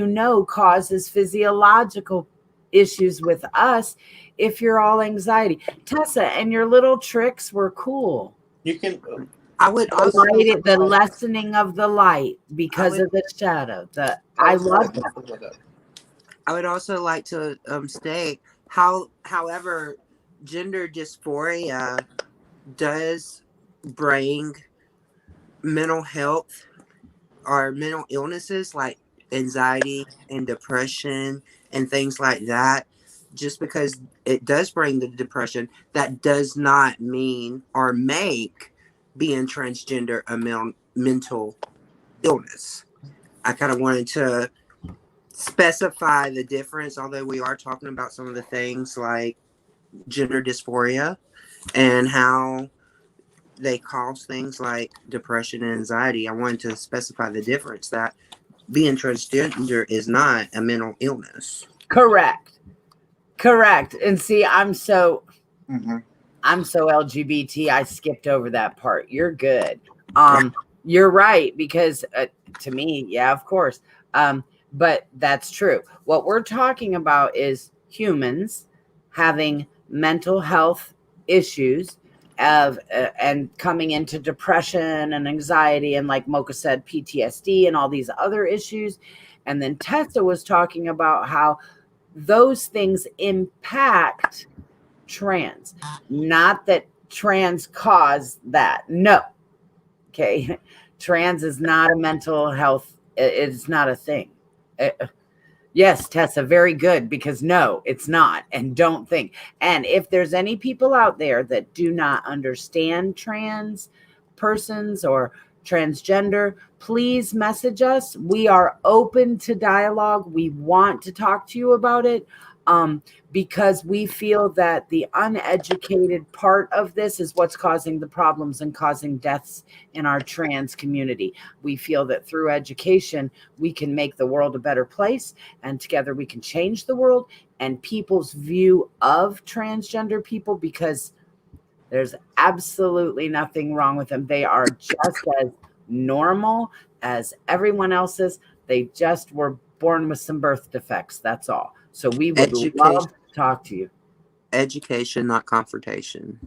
Speaker 1: causes physiological issues with us if you're all anxiety. Tessa, and your little tricks were cool.
Speaker 3: You can.
Speaker 4: I would also
Speaker 1: The lessening of the light because of the shadow. I love that.
Speaker 4: I would also like to state however, gender dysphoria does bring mental health or mental illnesses like anxiety and depression and things like that. Just because it does bring the depression, that does not mean or make being transgender a mental illness. I kind of wanted to specify the difference, although we are talking about some of the things like gender dysphoria and how they cause things like depression and anxiety. I wanted to specify the difference that being transgender is not a mental illness.
Speaker 1: Correct. And see, I'm so LGBT. I skipped over that part. You're good. You're right, because to me, yeah, of course. But that's true. What we're talking about is humans having mental health issues and coming into depression and anxiety, and like Mocha said, PTSD and all these other issues. And then Tessa was talking about how those things impact trans, not that trans cause that. No. Trans is not a mental health. It's not a thing. Yes, Tessa, very good, because no, it's not. And don't think. And if there's any people out there that do not understand trans persons or transgender, please message us. We are open to dialogue. We want to talk to you about it. Because we feel that the uneducated part of this is what's causing the problems and causing deaths in our trans community. We feel that through education, we can make the world a better place, and together we can change the world and people's view of transgender people, because there's absolutely nothing wrong with them. They are just as normal as everyone else is. They just were born with some birth defects. That's all. So we would love to talk to you.
Speaker 4: Education, not confrontation.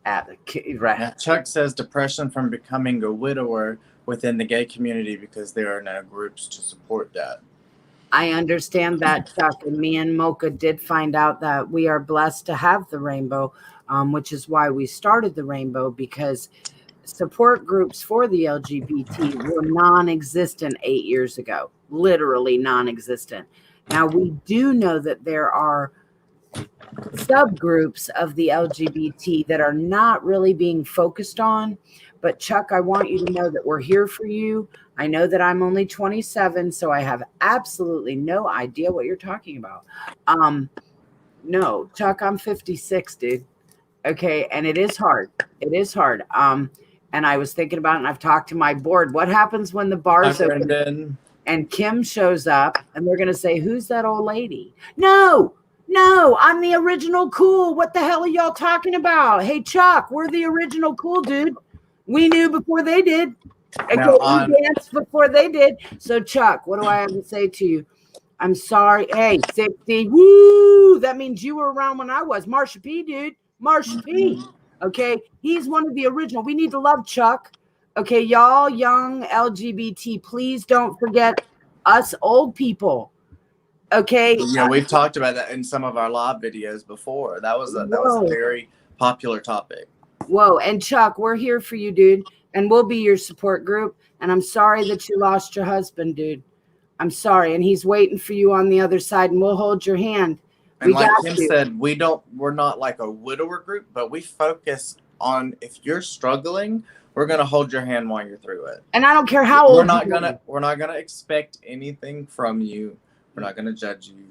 Speaker 1: Right.
Speaker 3: Now, Chuck says depression from becoming a widower within the gay community because there are no groups to support that.
Speaker 1: I understand that, Chuck. And me and Mocha did find out that we are blessed to have the rainbow, which is why we started the rainbow, because support groups for the LGBT were non-existent 8 years ago, literally non-existent. Now, we do know that there are subgroups of the LGBT that are not really being focused on. But Chuck, I want you to know that we're here for you. I know that I'm only 27, so I have absolutely no idea what you're talking about. No, Chuck, I'm 56, dude. Okay, and it is hard. It is hard. And I was thinking about it, and I've talked to my board. What happens when the bars open and Kim shows up and they're going to say, who's that old lady? No, I'm the original cool. What the hell are y'all talking about? Hey, Chuck, we're the original cool, dude. We knew before they did. Okay, we danced before they did. So, Chuck, what do I have to say to you? I'm sorry. Hey, 60. Woo! That means you were around when I was. Marsha P, dude. Marsha P. Okay, he's one of the original. We need to love Chuck. Okay, y'all young LGBT, please don't forget us old people. Okay.
Speaker 3: Yeah, we've talked about that in some of our live videos before. That was a very popular topic.
Speaker 1: Whoa, and Chuck, we're here for you, dude, and we'll be your support group. And I'm sorry that you lost your husband, dude. I'm sorry, and he's waiting for you on the other side, and we'll hold your hand.
Speaker 3: And like Kim said, we're not like a widower group, but we focus on if you're struggling, we're gonna hold your hand while you're through it.
Speaker 1: And I don't care how old
Speaker 3: we're not gonna expect anything from you. We're not gonna judge you.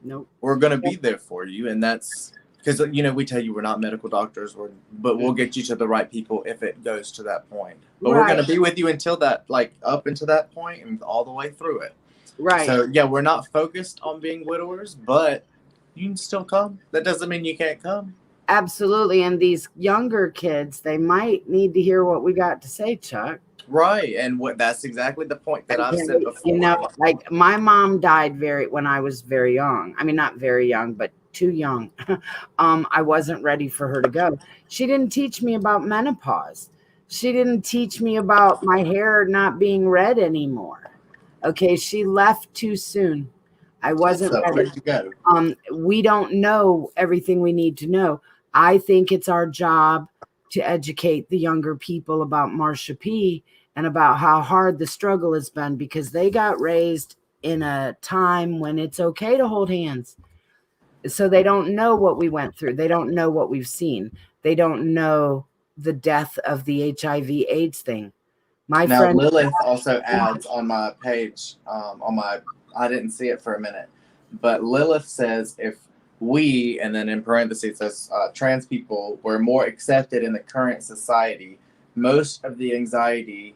Speaker 1: Nope.
Speaker 3: We're gonna be there for you, and that's because we tell you we're not medical doctors, but we'll get you to the right people if it goes to that point. But we're gonna be with you until that, like up into that point and all the way through it.
Speaker 1: Right.
Speaker 3: So yeah, we're not focused on being widowers, but you can still come. That doesn't mean you can't come.
Speaker 1: Absolutely. And these younger kids, they might need to hear what we got to say, Chuck.
Speaker 3: Right. And that's exactly the point that I've said before.
Speaker 1: Like my mom died when I was very young. I mean, not very young, but too young. I wasn't ready for her to go. She didn't teach me about menopause. She didn't teach me about my hair not being red anymore. Okay. She left too soon. I wasn't ready.
Speaker 3: To go.
Speaker 1: We don't know everything we need to know. I think it's our job to educate the younger people about Marsha P and about how hard the struggle has been, because they got raised in a time when it's okay to hold hands. So they don't know what we went through. They don't know what we've seen. They don't know the death of the HIV/AIDS thing. My friend
Speaker 3: Lilith also adds on my page, I didn't see it for a minute, but Lilith says if we, and then in parentheses says trans people, were more accepted in the current society, most of the anxiety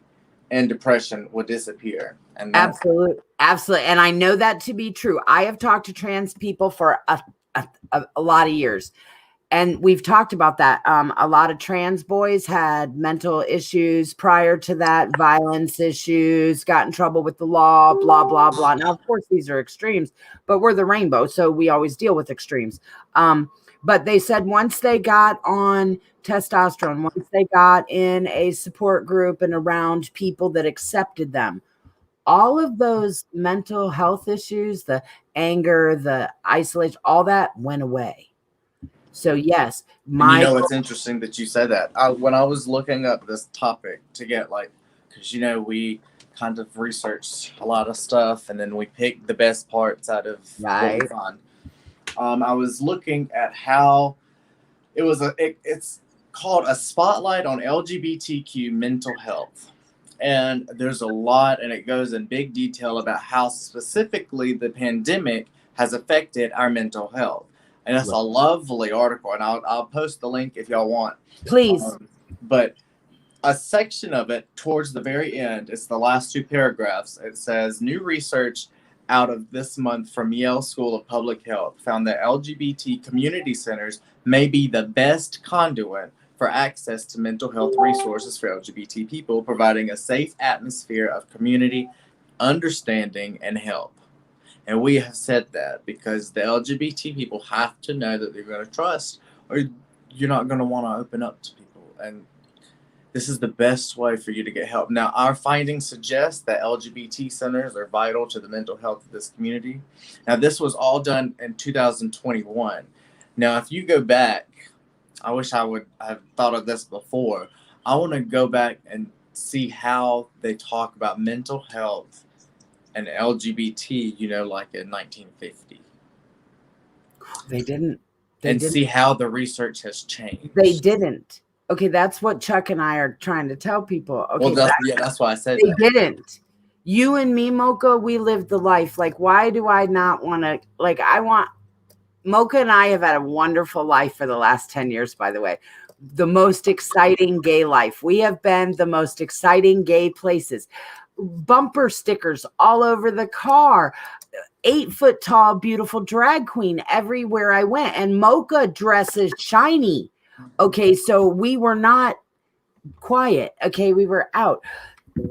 Speaker 3: and depression would disappear. And
Speaker 1: absolutely. And I know that to be true. I have talked to trans people for a lot of years. And we've talked about that. A lot of trans boys had mental issues prior to that, violence issues, got in trouble with the law, blah, blah, blah. Now, of course, these are extremes, but we're the rainbow, so we always deal with extremes. But they said once they got on testosterone, once they got in a support group and around people that accepted them, all of those mental health issues, the anger, the isolation, all that went away. So yes,
Speaker 3: it's interesting that you said that. When I was looking up this topic to get because we kind of researched a lot of stuff, and then we picked the best parts out of what we
Speaker 1: Right.
Speaker 3: found. I was looking at how it's called A Spotlight on LGBTQ Mental Health. And there's a lot, and it goes in big detail about how specifically the pandemic has affected our mental health. And it's a lovely article, and I'll post the link if y'all want.
Speaker 1: Please.
Speaker 3: But a section of it towards the very end, it's the last two paragraphs. It says, new research out of this month from Yale School of Public Health found that LGBT community centers may be the best conduit for access to mental health resources for LGBT people, providing a safe atmosphere of community, understanding, and help. And we have said that because the LGBT people have to know that they're going to trust, or you're not going to want to open up to people. And this is the best way for you to get help. Now, our findings suggest that LGBT centers are vital to the mental health of this community. Now, this was all done in 2021. Now, if you go back, I wish I would have thought of this before. I want to go back and see how they talk about mental health and LGBT, like in 1950.
Speaker 1: They didn't.
Speaker 3: See how the research has changed.
Speaker 1: They didn't. Okay, that's what Chuck and I are trying to tell people. Okay,
Speaker 3: Well, that's why I said
Speaker 1: they
Speaker 3: that.
Speaker 1: didn't. You and me, Mocha, we lived the life. Like, why do I not want to? Like, Mocha and I have had a wonderful life for the last 10 years, by the way. The most exciting gay life. We have been the most exciting gay places. Bumper stickers all over the car. 8-foot tall, beautiful drag queen everywhere I went. And Mocha dresses shiny. Okay, so we were not quiet. Okay, we were out.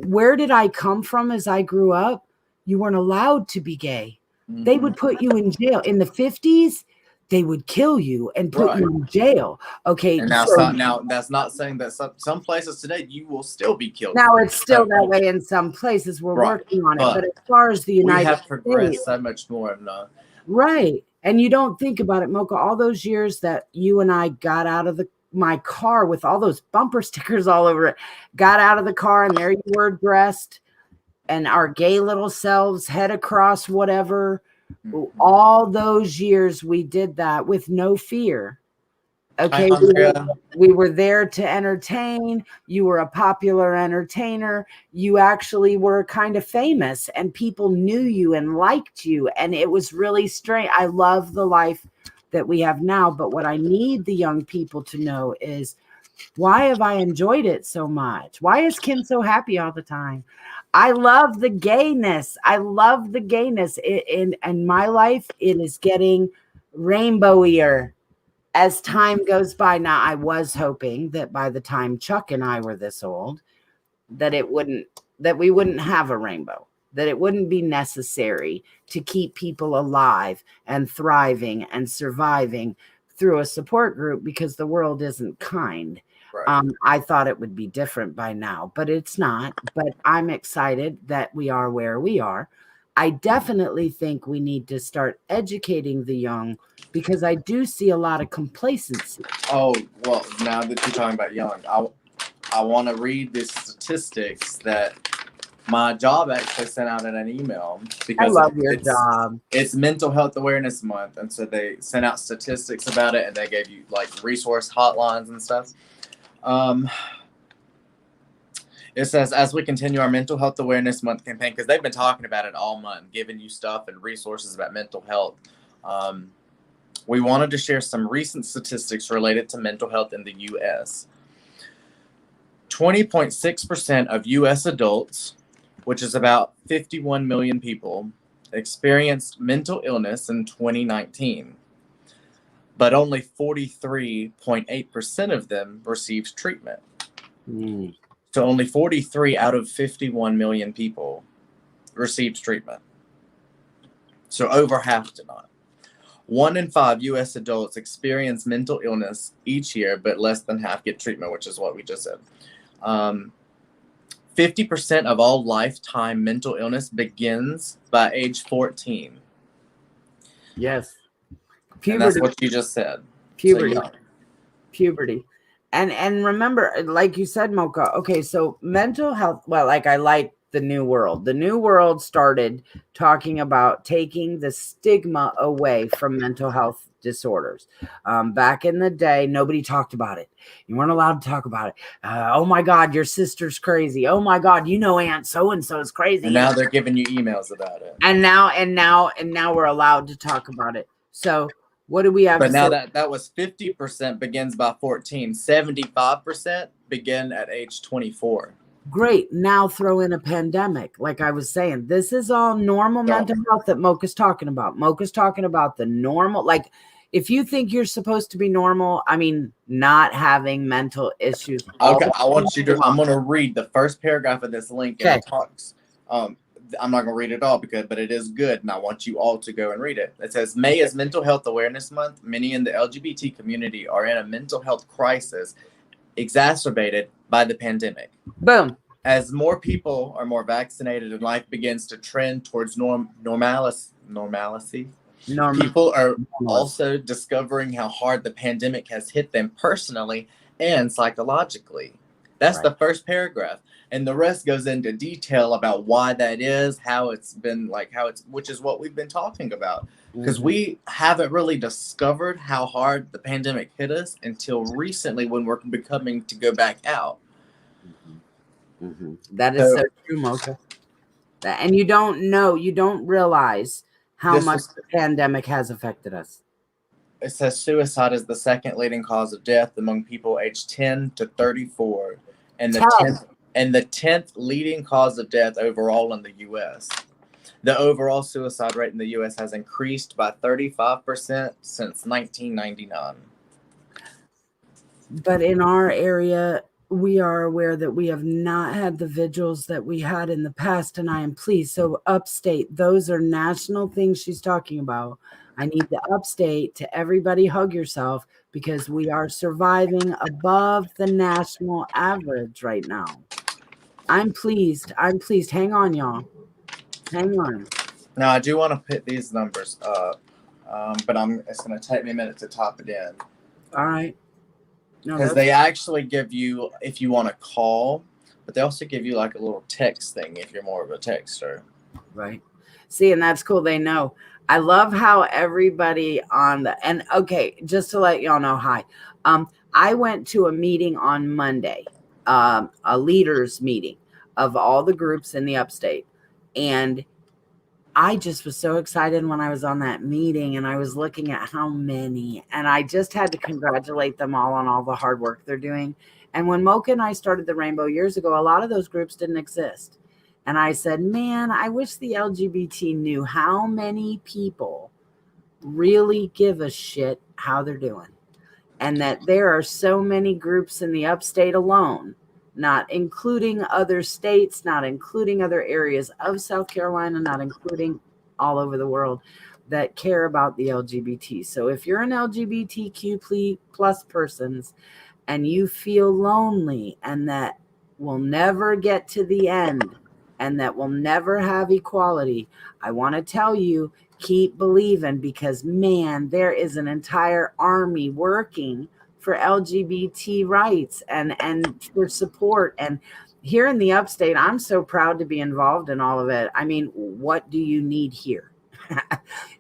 Speaker 1: Where did I come from as I grew up? You weren't allowed to be gay. They would put you in jail. In the 50s, they would kill you and put you in jail. Okay.
Speaker 3: And now, now that's not saying that some places today you will still be killed.
Speaker 1: Now it's still that way in some places. We're working on it. But as far as the United States,
Speaker 3: we have progressed so much more.
Speaker 1: Right. And you don't think about it, Mocha, all those years that you and I got out of my car with all those bumper stickers all over it, got out of the car and there you were dressed and our gay little selves, head across whatever. All those years we did that with no fear. Okay, we were there to entertain. You were a popular entertainer. You actually were kind of famous and people knew you and liked you. And it was really strange. I love the life that we have now. But what I need the young people to know is, why have I enjoyed it so much? Why is Kim so happy all the time? I love the gayness. I love the gayness. In my life, it is getting rainbowier as time goes by. Now, I was hoping that by the time Chuck and I were this old, that we wouldn't have a rainbow, that it wouldn't be necessary to keep people alive and thriving and surviving through a support group because the world isn't kind. Right. I thought it would be different by now, but it's not. But I'm excited that we are where we are. I definitely think we need to start educating the young because I do see a lot of complacency.
Speaker 3: Oh, well, now that you're talking about young, I want to read the statistics that my job actually sent out in an email. Because
Speaker 1: I love your job.
Speaker 3: It's Mental Health Awareness Month, and so they sent out statistics about it, and they gave you like resource hotlines and stuff. It says, as we continue our Mental Health Awareness Month campaign, because they've been talking about it all month, giving you stuff and resources about mental health. We wanted to share some recent statistics related to mental health in the U.S. 20.6% of U.S. adults, which is about 51 million people, experienced mental illness in 2019. But only 43.8% of them received treatment. So only 43 out of 51 million people received treatment. So over half did not. 1 in 5 U.S. adults experience mental illness each year, but less than half get treatment, which is what we just said. 50% of all lifetime mental illness begins by age 14.
Speaker 1: Yes.
Speaker 3: Puberty. And that's what you just said.
Speaker 1: Puberty. So, puberty. And remember, like you said, Mocha, okay, so mental health, well, like I like the New World. The New World started talking about taking the stigma away from mental health disorders. Back in the day, nobody talked about it. You weren't allowed to talk about it. Oh my God, your sister's crazy. Oh my God, Aunt so-and-so is crazy.
Speaker 3: And now they're giving you emails about it.
Speaker 1: And now we're allowed to talk about it. So what do we have?
Speaker 3: But now that was 50% begins by 14. 75% begin at age 24.
Speaker 1: Great. Now throw in a pandemic. Like I was saying, this is all normal mental health that Mocha's talking about. Mocha's talking about the normal. Like, if you think you're supposed to be normal, I mean, not having mental issues.
Speaker 3: Okay, I'm going to read the first paragraph of this link. And it talks. I'm not going to read it all but it is good, and I want you all to go and read it. It says, May is Mental Health Awareness Month. Many in the LGBT community are in a mental health crisis exacerbated by the pandemic.
Speaker 1: Boom.
Speaker 3: As more people are more vaccinated and life begins to trend towards normalcy, people are also discovering how hard the pandemic has hit them personally and psychologically. That's the first paragraph. And the rest goes into detail about why that is, how it's been which is what we've been talking about. Because we haven't really discovered how hard the pandemic hit us until recently when we're becoming to go back out.
Speaker 1: That is so true, Mocha. And you don't realize how much the pandemic has affected us.
Speaker 3: It says suicide is the second leading cause of death among people aged 10 to 34, and the 10th leading cause of death overall in the U.S. The overall suicide rate in the U.S. has increased by 35% since 1999.
Speaker 1: But in our area, we are aware that we have not had the vigils that we had in the past, and I am pleased. So upstate, those are national things she's talking about. I need the upstate to everybody hug yourself, because we are surviving above the national average right now. I'm pleased. Hang on, y'all. Hang on.
Speaker 3: Now, I do want to put these numbers up, but it's going to take me a minute to top it in.
Speaker 1: All right.
Speaker 3: Because they actually give you, if you want to call, but they also give you like a little text thing if you're more of a texter.
Speaker 1: Right. See, and that's cool. They know. I love how everybody okay, just to let y'all know, hi. I went to a meeting on Monday, a leaders meeting of all the groups in the upstate. And I just was so excited when I was on that meeting, and I was looking at how many, and I just had to congratulate them all on all the hard work they're doing. And when Mocha and I started the Rainbow years ago, a lot of those groups didn't exist. And I said, man, I wish the LGBT knew how many people really give a shit how they're doing. And that there are so many groups in the upstate alone, not including other states, not including other areas of South Carolina, not including all over the world, that care about the LGBT. So if you're an LGBTQ plus persons and you feel lonely and that we'll never get to the end and that we'll never have equality, I want to tell you, keep believing, because man, there is an entire army working for LGBT rights and for support. And here in the upstate, I'm so proud to be involved in all of it. I mean, what do you need here?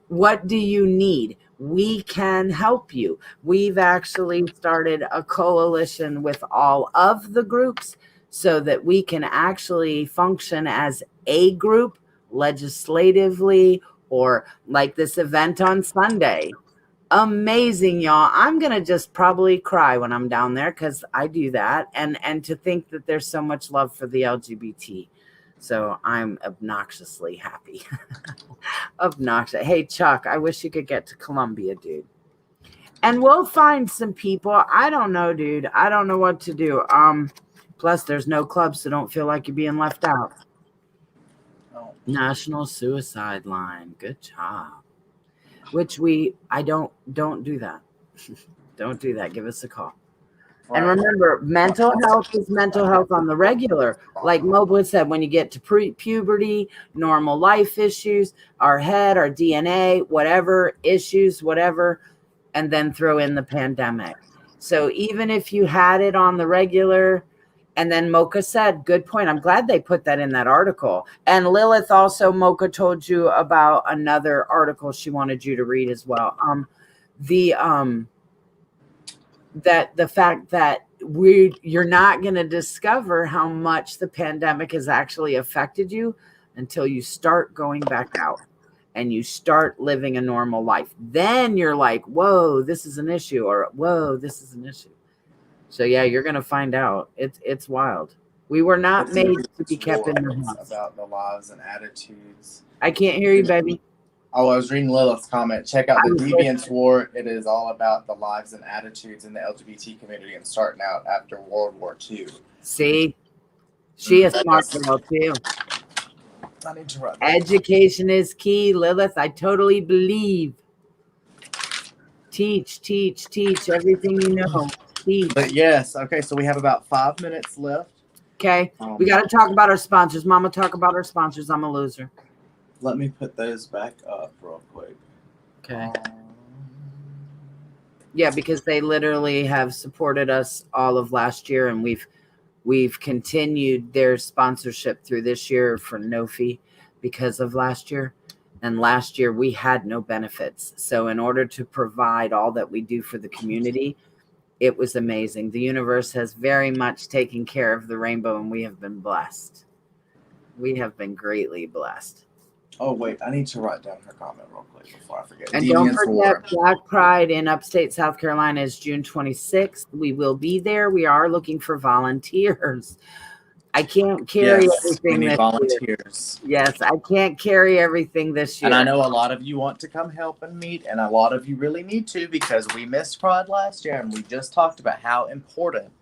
Speaker 1: What do you need? We can help you. We've actually started a coalition with all of the groups so that we can actually function as a group legislatively, or like this event on Sunday. Amazing, y'all. I'm going to just probably cry when I'm down there, because I do that. And to think that there's so much love for the LGBT. So I'm obnoxiously happy. Obnoxious. Hey, Chuck, I wish you could get to Columbia, dude. And we'll find some people. I don't know, dude. I don't know what to do. Plus, there's no clubs, so don't feel like you're being left out.
Speaker 3: Oh.
Speaker 1: National Suicide Line. Good job. Which I don't do that. Don't do that. Give us a call. Right. And remember, mental health is mental health on the regular. Like Moblin said, when you get to puberty, normal life issues, our head, our DNA, whatever issues, whatever, and then throw in the pandemic. So even if you had it on the regular, And then Mocha said, good point. I'm glad they put that in that article. And Lilith also, Mocha told you about another article she wanted you to read as well. That the fact that you're not going to discover how much the pandemic has actually affected you until you start going back out and you start living a normal life. Then you're like, whoa, this is an issue, or whoa, this is an issue. So yeah, you're gonna find out. It's wild. We were not made to be kept in the house.
Speaker 3: About the lives and attitudes.
Speaker 1: I can't hear you, baby.
Speaker 3: Oh, I was reading Lilith's comment. Check out the Deviants War. It is all about the lives and attitudes in the LGBT community and starting out after World War II.
Speaker 1: See, she is smart girl too.
Speaker 3: I need to write that.
Speaker 1: Education is key, Lilith. I totally believe. Teach everything you know. Teach.
Speaker 3: But yes, okay, so we have about 5 minutes left.
Speaker 1: Okay, we got to talk about our sponsors. Mama, talk about our sponsors. I'm a loser.
Speaker 3: Let me put those back up real quick.
Speaker 1: Okay. Yeah, because they literally have supported us all of last year, and we've continued their sponsorship through this year for no fee because of last year. And last year we had no benefits. So in order to provide all that we do for the community, it was amazing. The universe has very much taken care of the rainbow, and we have been blessed. We have been greatly blessed.
Speaker 3: Oh, wait, I need to write down her comment real quick before I forget.
Speaker 1: And don't forget, Black Pride in upstate South Carolina is June 26th. We will be there. We are looking for volunteers. I can't carry everything.
Speaker 3: We need volunteers.
Speaker 1: Yes, I can't carry everything this year.
Speaker 3: And I know a lot of you want to come help and meet, and a lot of you really need to, because we missed Pride last year, and we just talked about how important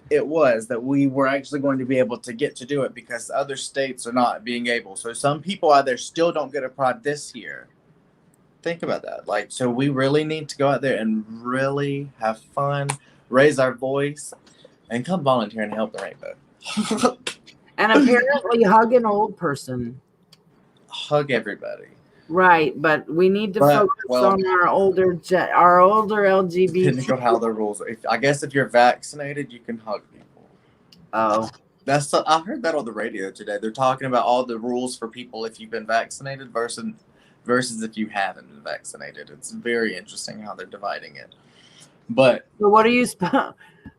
Speaker 3: it was that we were actually going to be able to get to do it, because other states are not being able. So some people out there still don't get a Pride this year. Think about that. Like, so we really need to go out there and really have fun, raise our voice, and come volunteer and help the rainbow.
Speaker 1: And apparently hug an old person.
Speaker 3: Hug everybody.
Speaker 1: Right, but we need to focus on our older LGBT.
Speaker 3: Depending on how the rules are. I guess if you're vaccinated, you can hug people.
Speaker 1: Oh.
Speaker 3: I heard that on the radio today. They're talking about all the rules for people if you've been vaccinated versus if you haven't been vaccinated. It's very interesting how they're dividing it. But
Speaker 1: so what are you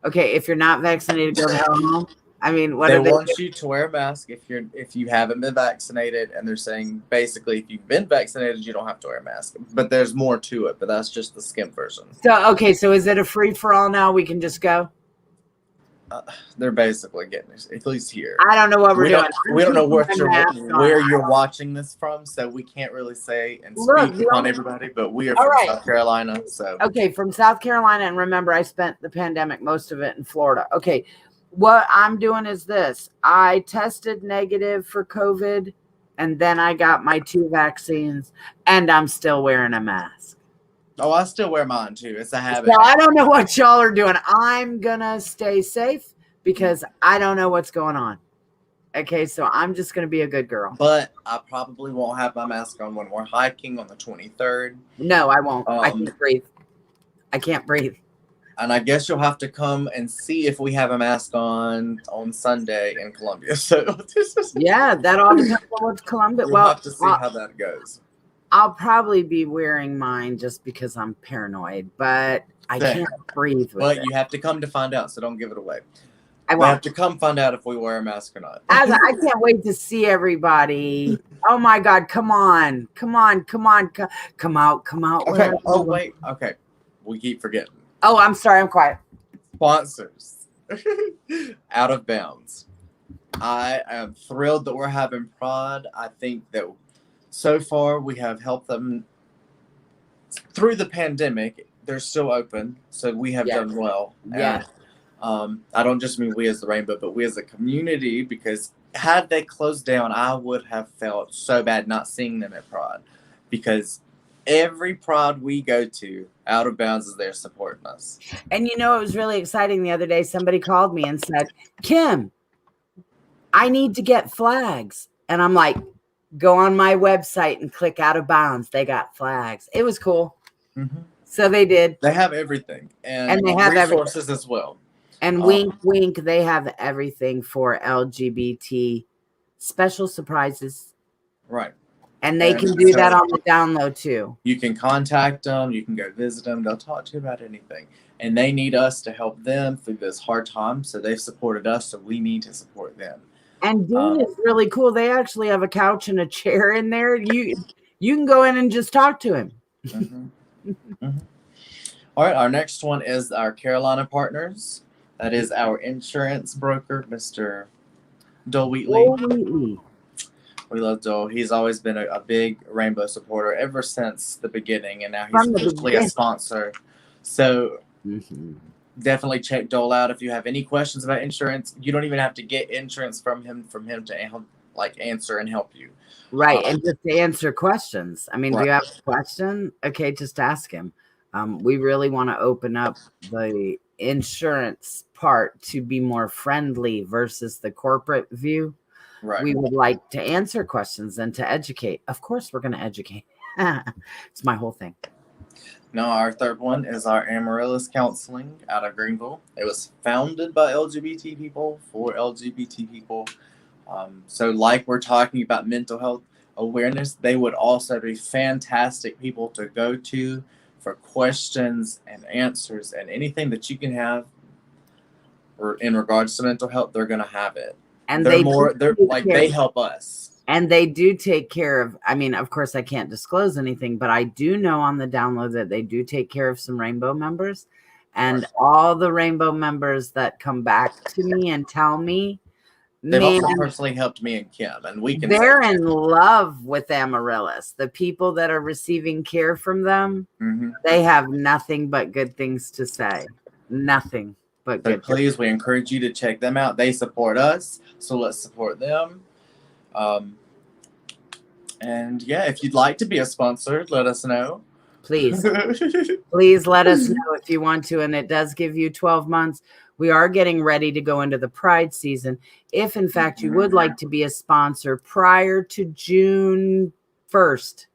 Speaker 1: okay, if you're not vaccinated, go to hell home. I mean, what
Speaker 3: they want you to wear a mask if you haven't been vaccinated, and they're saying basically if you've been vaccinated, you don't have to wear a mask. But there's more to it, but that's just the skim version.
Speaker 1: So okay, so is it a free for all now? We can just go.
Speaker 3: They're basically getting it, at least here.
Speaker 1: I don't know what we're doing.
Speaker 3: We don't know where you're watching this from, so we can't really say and speak on everybody. But we are from South Carolina, so
Speaker 1: okay, from South Carolina, and remember, I spent the pandemic most of it in Florida. Okay. What I'm doing is this. I tested negative for COVID, and then I got my 2 vaccines, and I'm still wearing a mask.
Speaker 3: Oh, I still wear mine too. It's a habit.
Speaker 1: So I don't know what y'all are doing. I'm going to stay safe because I don't know what's going on. Okay, so I'm just going to be a good girl.
Speaker 3: But I probably won't have my mask on when we're hiking on the 23rd.
Speaker 1: No, I won't. I can't breathe. I can't breathe.
Speaker 3: And I guess you'll have to come and see if we have a mask on Sunday in Columbia. So
Speaker 1: yeah, that all depends on what's Columbia.
Speaker 3: We'll have to see how that goes.
Speaker 1: I'll probably be wearing mine just because I'm paranoid, but I can't breathe with it.
Speaker 3: But you have to come to find out, so don't give it away.
Speaker 1: I
Speaker 3: will have to come find out if we wear a mask or not.
Speaker 1: I can't wait to see everybody. Oh my God, come on. Come out.
Speaker 3: Okay. Oh, wait. Okay. We keep forgetting.
Speaker 1: Oh, I'm sorry. I'm quiet.
Speaker 3: Sponsors. Out of Bounds. I am thrilled that we're having Pride. I think that so far we have helped them through the pandemic. They're still open, so we have done well.
Speaker 1: Yeah.
Speaker 3: I don't just mean we as the Rainbow, but we as a community, because had they closed down, I would have felt so bad not seeing them at Pride, because every Pride we go to, Out of Bounds is there supporting us.
Speaker 1: And you know, it was really exciting the other day. Somebody called me and said, Kim, I need to get flags. And I'm like, go on my website and click Out of Bounds. They got flags. It was cool.
Speaker 3: Mm-hmm.
Speaker 1: So they did.
Speaker 3: They have everything. And
Speaker 1: they have
Speaker 3: resources as well.
Speaker 1: And wink, wink, they have everything for LGBT special surprises.
Speaker 3: Right.
Speaker 1: And they
Speaker 3: And
Speaker 1: can do
Speaker 3: so-
Speaker 1: that on the download too.
Speaker 3: You can contact them. You can go visit them. They'll talk to you about anything. And they need us to help them through this hard time. So they've supported us. So we need to support them.
Speaker 1: And Dean is really cool. They actually have a couch and a chair in there. You can go in and just talk to him.
Speaker 3: All right. Our next one is our Carolina Partners. That is our insurance broker, Mr. Dole Wheatley.
Speaker 1: Oh, Wheatley.
Speaker 3: We love Dole. He's always been a big Rainbow supporter ever since the beginning, and now
Speaker 1: From
Speaker 3: he's
Speaker 1: the
Speaker 3: officially a
Speaker 1: beginning.
Speaker 3: sponsor. So
Speaker 1: Mhm.
Speaker 3: definitely check Dole out if you have any questions about insurance. You don't even have to get insurance from him to answer and help you.
Speaker 1: Right. And just to answer questions. I mean, do
Speaker 3: Right.
Speaker 1: you have a question? Okay, just ask him. We really want to open up the insurance part to be more friendly versus the corporate view.
Speaker 3: Right.
Speaker 1: We would like to answer questions and to educate. Of course, we're going to educate. It's my whole thing.
Speaker 3: Now, our third one is our Amaryllis Counseling out of Greenville. It was founded by LGBT people for LGBT people. So like we're talking about mental health awareness, they would also be fantastic people to go to for questions and answers and anything that you can have or in regards to mental health, they're going to have it.
Speaker 1: And
Speaker 3: They're
Speaker 1: do
Speaker 3: they help us.
Speaker 1: And they do take care of, I mean, of course, I can't disclose anything, but I do know on the download that they do take care of some Rainbow members. And all the Rainbow members that come back to me and tell me,
Speaker 3: They've
Speaker 1: man,
Speaker 3: also personally helped me and Kim, and we can.
Speaker 1: they're in love with Amaryllis. The people that are receiving care from them,
Speaker 3: Mm-hmm.
Speaker 1: they have nothing but good things to say. Nothing but
Speaker 3: So
Speaker 1: good.
Speaker 3: please, we encourage you to check them out. They support us, so let's support them. And yeah, if you'd like to be a sponsor, let us know.
Speaker 1: Please. Please let us know if you want to. And it does give you 12 months. We are getting ready to go into the Pride season. If, in fact, you would like to be a sponsor prior to June 1st,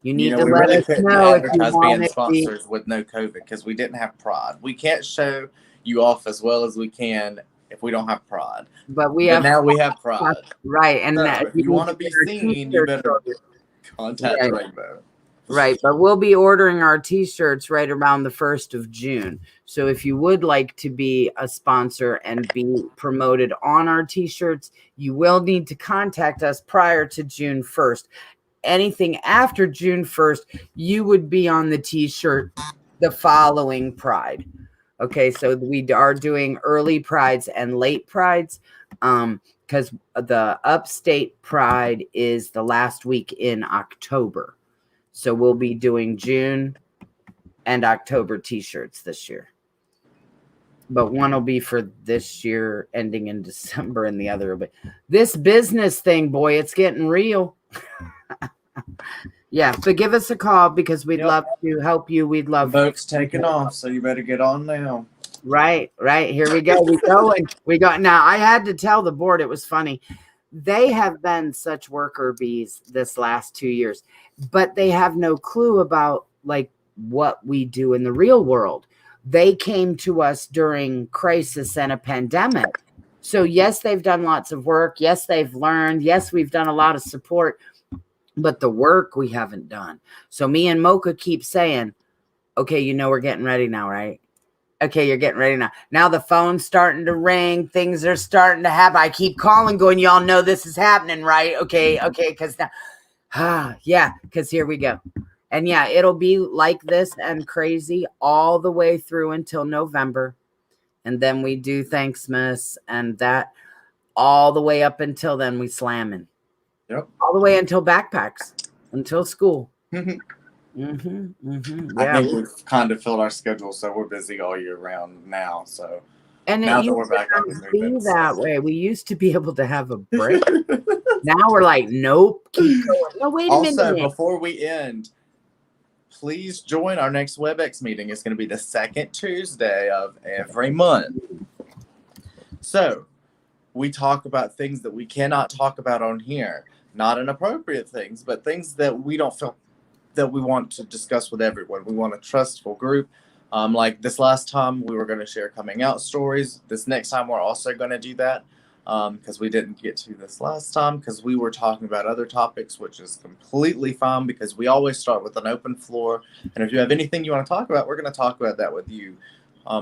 Speaker 1: you need to
Speaker 3: we
Speaker 1: let
Speaker 3: really
Speaker 1: us
Speaker 3: couldn't
Speaker 1: know if you
Speaker 3: advertise
Speaker 1: want
Speaker 3: being
Speaker 1: to be.
Speaker 3: sponsors with no COVID because we didn't have Pride. We can't show you off as well as we can if we don't have Pride.
Speaker 1: But we
Speaker 3: But
Speaker 1: have,
Speaker 3: now we have Pride.
Speaker 1: right. And
Speaker 3: So
Speaker 1: that
Speaker 3: if you want to be seen, you better contact
Speaker 1: Right.
Speaker 3: Rainbow.
Speaker 1: Right, but we'll be ordering our t-shirts right around the 1st of June. So if you would like to be a sponsor and be promoted on our t-shirts, you will need to contact us prior to June 1st. Anything after June 1st, you would be on the t-shirt the following Pride. Okay, so we are doing early Prides and late Prides because the Upstate Pride is the last week in October. So we'll be doing June and October t-shirts this year. But one will be for this year ending in December and the other. But this business thing, boy, it's getting real. Yeah, so give us a call because we'd love to help you. We'd
Speaker 3: The
Speaker 1: love
Speaker 3: boat's taking off, so you better get on now.
Speaker 1: Right. Here we go. We got now. I had to tell the board, it was funny. They have been such worker bees this last 2 years, but they have no clue about like what we do in the real world. They came to us during crisis and a pandemic. So yes, they've done lots of work. Yes, they've learned. Yes, we've done a lot of support, but the work we haven't done. So me and Mocha keep saying, okay, we're getting ready now, right? Okay, you're getting ready now. Now the phone's starting to ring. Things are starting to happen. I keep calling, going, y'all know this is happening, right? Okay, because now, yeah, because here we go. And yeah, it'll be like this and crazy all the way through until November. And then we do Thanksmas and that all the way up until then we slamming.
Speaker 3: Yep.
Speaker 1: All the way until backpacks, until school.
Speaker 3: I
Speaker 1: Yeah.
Speaker 3: think we've kind of filled our schedule, so we're busy all year round now. So
Speaker 1: And
Speaker 3: now
Speaker 1: it
Speaker 3: that we're
Speaker 1: used to
Speaker 3: back on
Speaker 1: not
Speaker 3: the
Speaker 1: be
Speaker 3: movement,
Speaker 1: that way. We used to be able to have a break. Now we're like, nope, keep going. No, wait a
Speaker 3: Also,
Speaker 1: minute.
Speaker 3: before we end, please join our next WebEx meeting. It's going to be the second Tuesday of every month. So we talk about things that we cannot talk about on here. Not inappropriate things, but things that we don't feel that we want to discuss with everyone. We want a trustful group Like this last time, we were going to share coming out stories. This next time, we're also going to do that because we didn't get to this last time because we were talking about other topics, which is completely fine because we always start with an open floor. And if you have anything you want to talk about, we're going to talk about that with you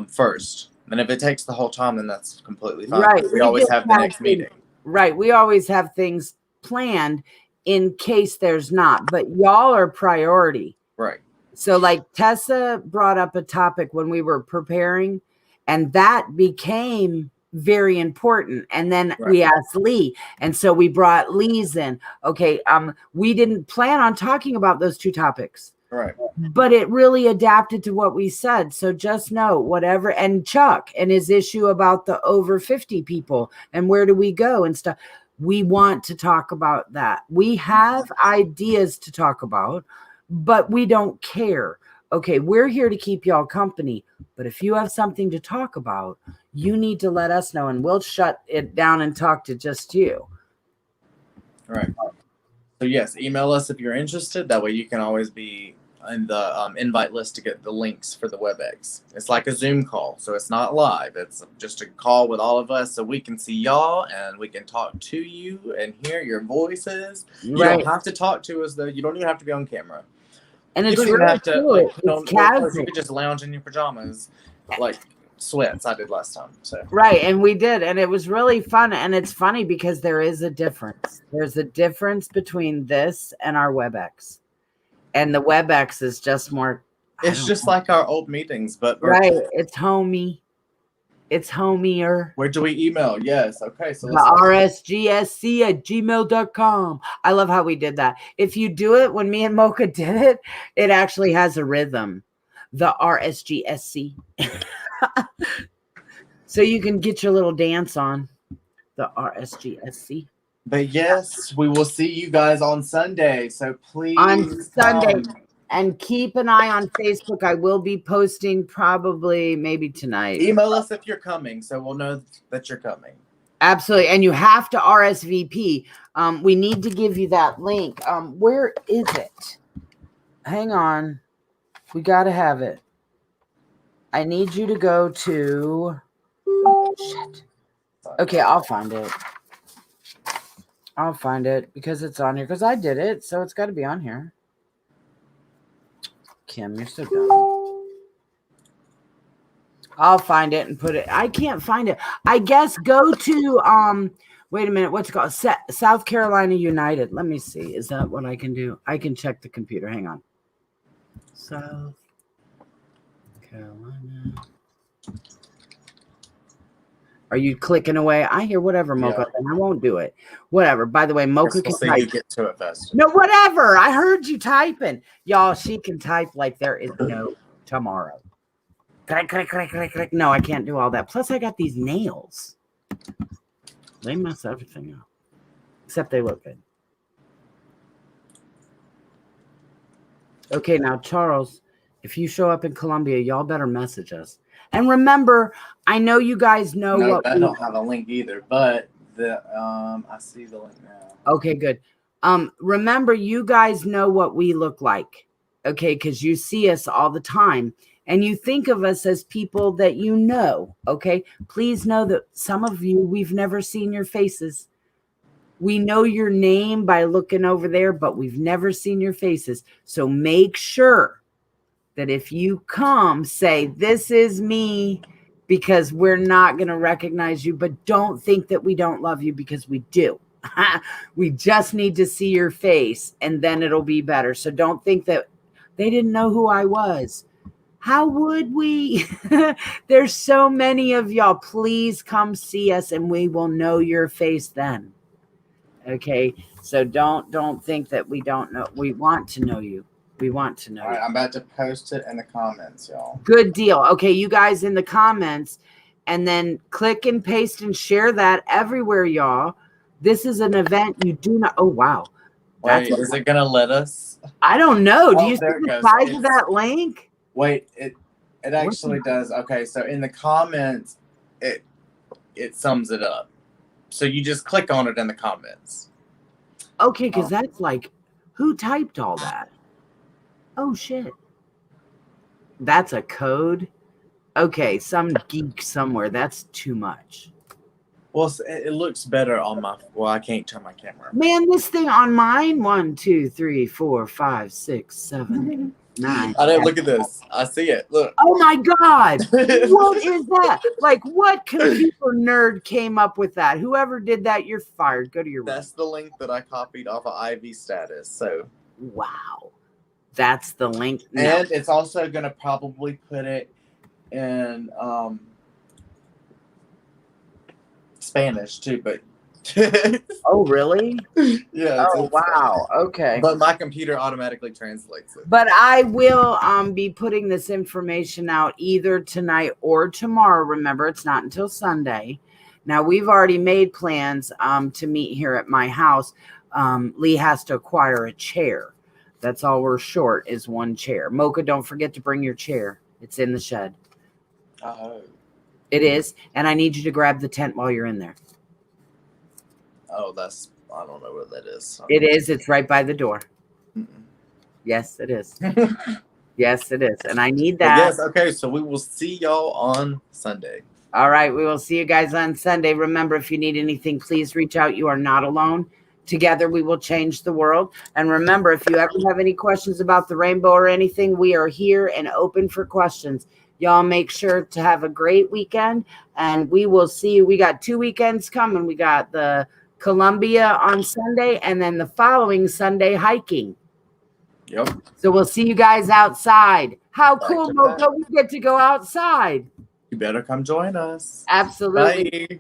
Speaker 3: first. And if it takes the whole time, then that's completely fine.
Speaker 1: Right.
Speaker 3: We always have the next meeting.
Speaker 1: Right. We always have things planned in case there's not, but y'all are priority.
Speaker 3: Right.
Speaker 1: So like Tessa brought up a topic when we were preparing, and that became very important. And then we asked Lee. And so we brought Lee's in. Okay. We didn't plan on talking about those two topics.
Speaker 3: Right.
Speaker 1: But it really adapted to what we said. So just know whatever. And Chuck and his issue about the over 50 people and where do we go and stuff. We want to talk about that. We have ideas to talk about, but we don't care. Okay, we're here to keep y'all company. But if you have something to talk about, you need to let us know and we'll shut it down and talk to just you.
Speaker 3: Right. So yes, email us if you're interested. That way you can always be in the invite list to get the links for the WebEx. It's like a Zoom call, so it's not live. It's just a call with all of us so we can see y'all and we can talk to you and hear your voices. You don't have to talk to us, though. You don't even have to be on camera.
Speaker 1: And
Speaker 3: You
Speaker 1: it's
Speaker 3: don't even
Speaker 1: really
Speaker 3: have to,
Speaker 1: cool.
Speaker 3: like,
Speaker 1: It's casual.
Speaker 3: you could just lounge in your pajamas, like sweats I did last time. So
Speaker 1: Right, and we did, and it was really fun. And it's funny because there is a difference. There's a difference between this and our WebEx, and the WebEx is just more.
Speaker 3: it's just like our old meetings, but
Speaker 1: Right. It's homey. It's homier.
Speaker 3: Where do we email? Yes. Okay. So
Speaker 1: The rsgsc@gmail.com. I love how we did that. If you do it when me and Mocha did it, it actually has a rhythm. The rsgsc. So you can get your little dance on. The rsgsc.
Speaker 3: But yes, we will see you guys on Sunday. So please
Speaker 1: On Sunday.
Speaker 3: come.
Speaker 1: And keep an eye on Facebook. I will be posting probably maybe tonight.
Speaker 3: Email us if you're coming, so we'll know that you're coming.
Speaker 1: Absolutely. And you have to RSVP. We need to give you that link. Where is it? Hang on. We got to have it. I need you to go to... Shit. Okay, I'll find it. I'll find it because it's on here. Because I did it, so it's got to be on here. Kim, you're so dumb. I'll find it and put it. I can't find it. I guess go to wait a minute, what's it called? South Carolina United. Let me see. Is that what I can do? I can check the computer. Hang on. South Carolina. Are you clicking away? I hear whatever, Mocha. And I won't do it. Whatever. By the way, Mocha can
Speaker 3: see
Speaker 1: type.
Speaker 3: you get to it faster.
Speaker 1: No, whatever. I heard you typing. Y'all, she can type like there is no tomorrow. Click, click, click, click, click. No, I can't do all that. Plus, I got these nails. They mess everything up. Except they look good. Okay, now, Charles, if you show up in Columbia, y'all better message us. And remember, I know you guys know what
Speaker 3: I don't have a link either, but the I see the link now.
Speaker 1: Okay, good. Remember, you guys know what we look like, okay? Because you see us all the time, and you think of us as people that you know, okay? Please know that some of you, we've never seen your faces. We know your name by looking over there, but we've never seen your faces. So make sure that if you come, say, this is me, because we're not going to recognize you, but don't think that we don't love you, because we do. We just need to see your face, and then it'll be better. So don't think that they didn't know who I was. How would we? There's so many of y'all. Please come see us, and we will know your face then. Okay? So don't think that we don't know. We want to know you. We want to know.
Speaker 3: All right, I'm about to post it in the comments, y'all.
Speaker 1: Good deal. Okay, you guys in the comments, and then click and paste and share that everywhere, y'all. This is an event you do not. Oh, wow.
Speaker 3: Wait, is it going to let us?
Speaker 1: I don't know. Do
Speaker 3: Oh,
Speaker 1: you see
Speaker 3: there it
Speaker 1: the
Speaker 3: goes.
Speaker 1: size of that link?
Speaker 3: Wait, it actually does. Okay, so in the comments, it sums it up. So you just click on it in the comments.
Speaker 1: Okay, because that's like, who typed all that? Oh, shit. That's a code? Okay, some geek somewhere. That's too much.
Speaker 3: Well, it looks better on my. Well, I can't turn my camera.
Speaker 1: Man, this thing on mine, 1, 2, 3, 4, 5, 6, 7, 9.
Speaker 3: I didn't look at this. I see it. Look.
Speaker 1: Oh my God. What is that? Like, what computer nerd came up with that? Whoever did that, you're fired. Go to your room.
Speaker 3: That's the link that I copied off of Ivy status. So.
Speaker 1: Wow. That's the link. No.
Speaker 3: And it's also gonna probably put it in Spanish too, but
Speaker 1: Oh, really?
Speaker 3: yeah.
Speaker 1: Oh, wow. Okay.
Speaker 3: But my computer automatically translates it.
Speaker 1: But I will be putting this information out either tonight or tomorrow. Remember, it's not until Sunday. Now, we've already made plans to meet here at my house. Lee has to acquire a chair. That's all we're short is one chair. Mocha, don't forget to bring your chair. It's in the shed. It is. And I need you to grab the tent while you're in there.
Speaker 3: Oh, I don't know what that is.
Speaker 1: It is. It's right by the door.
Speaker 3: Mm-mm.
Speaker 1: Yes, it is. Yes, it is. And I need
Speaker 3: But
Speaker 1: that.
Speaker 3: yes, okay, so we will see y'all on Sunday.
Speaker 1: All right. We will see you guys on Sunday. Remember, if you need anything, please reach out. You are not alone. Together, we will change the world. And remember, if you ever have any questions about the rainbow or anything, we are here and open for questions. Y'all make sure to have a great weekend. And we will see you. We got 2 weekends coming. We got the Columbia on Sunday and then the following Sunday hiking.
Speaker 3: Yep.
Speaker 1: So we'll see you guys outside. How
Speaker 3: Back
Speaker 1: cool,
Speaker 3: to
Speaker 1: Mocha,
Speaker 3: back.
Speaker 1: we get to go outside.
Speaker 3: You better come join us.
Speaker 1: Absolutely.
Speaker 3: Bye.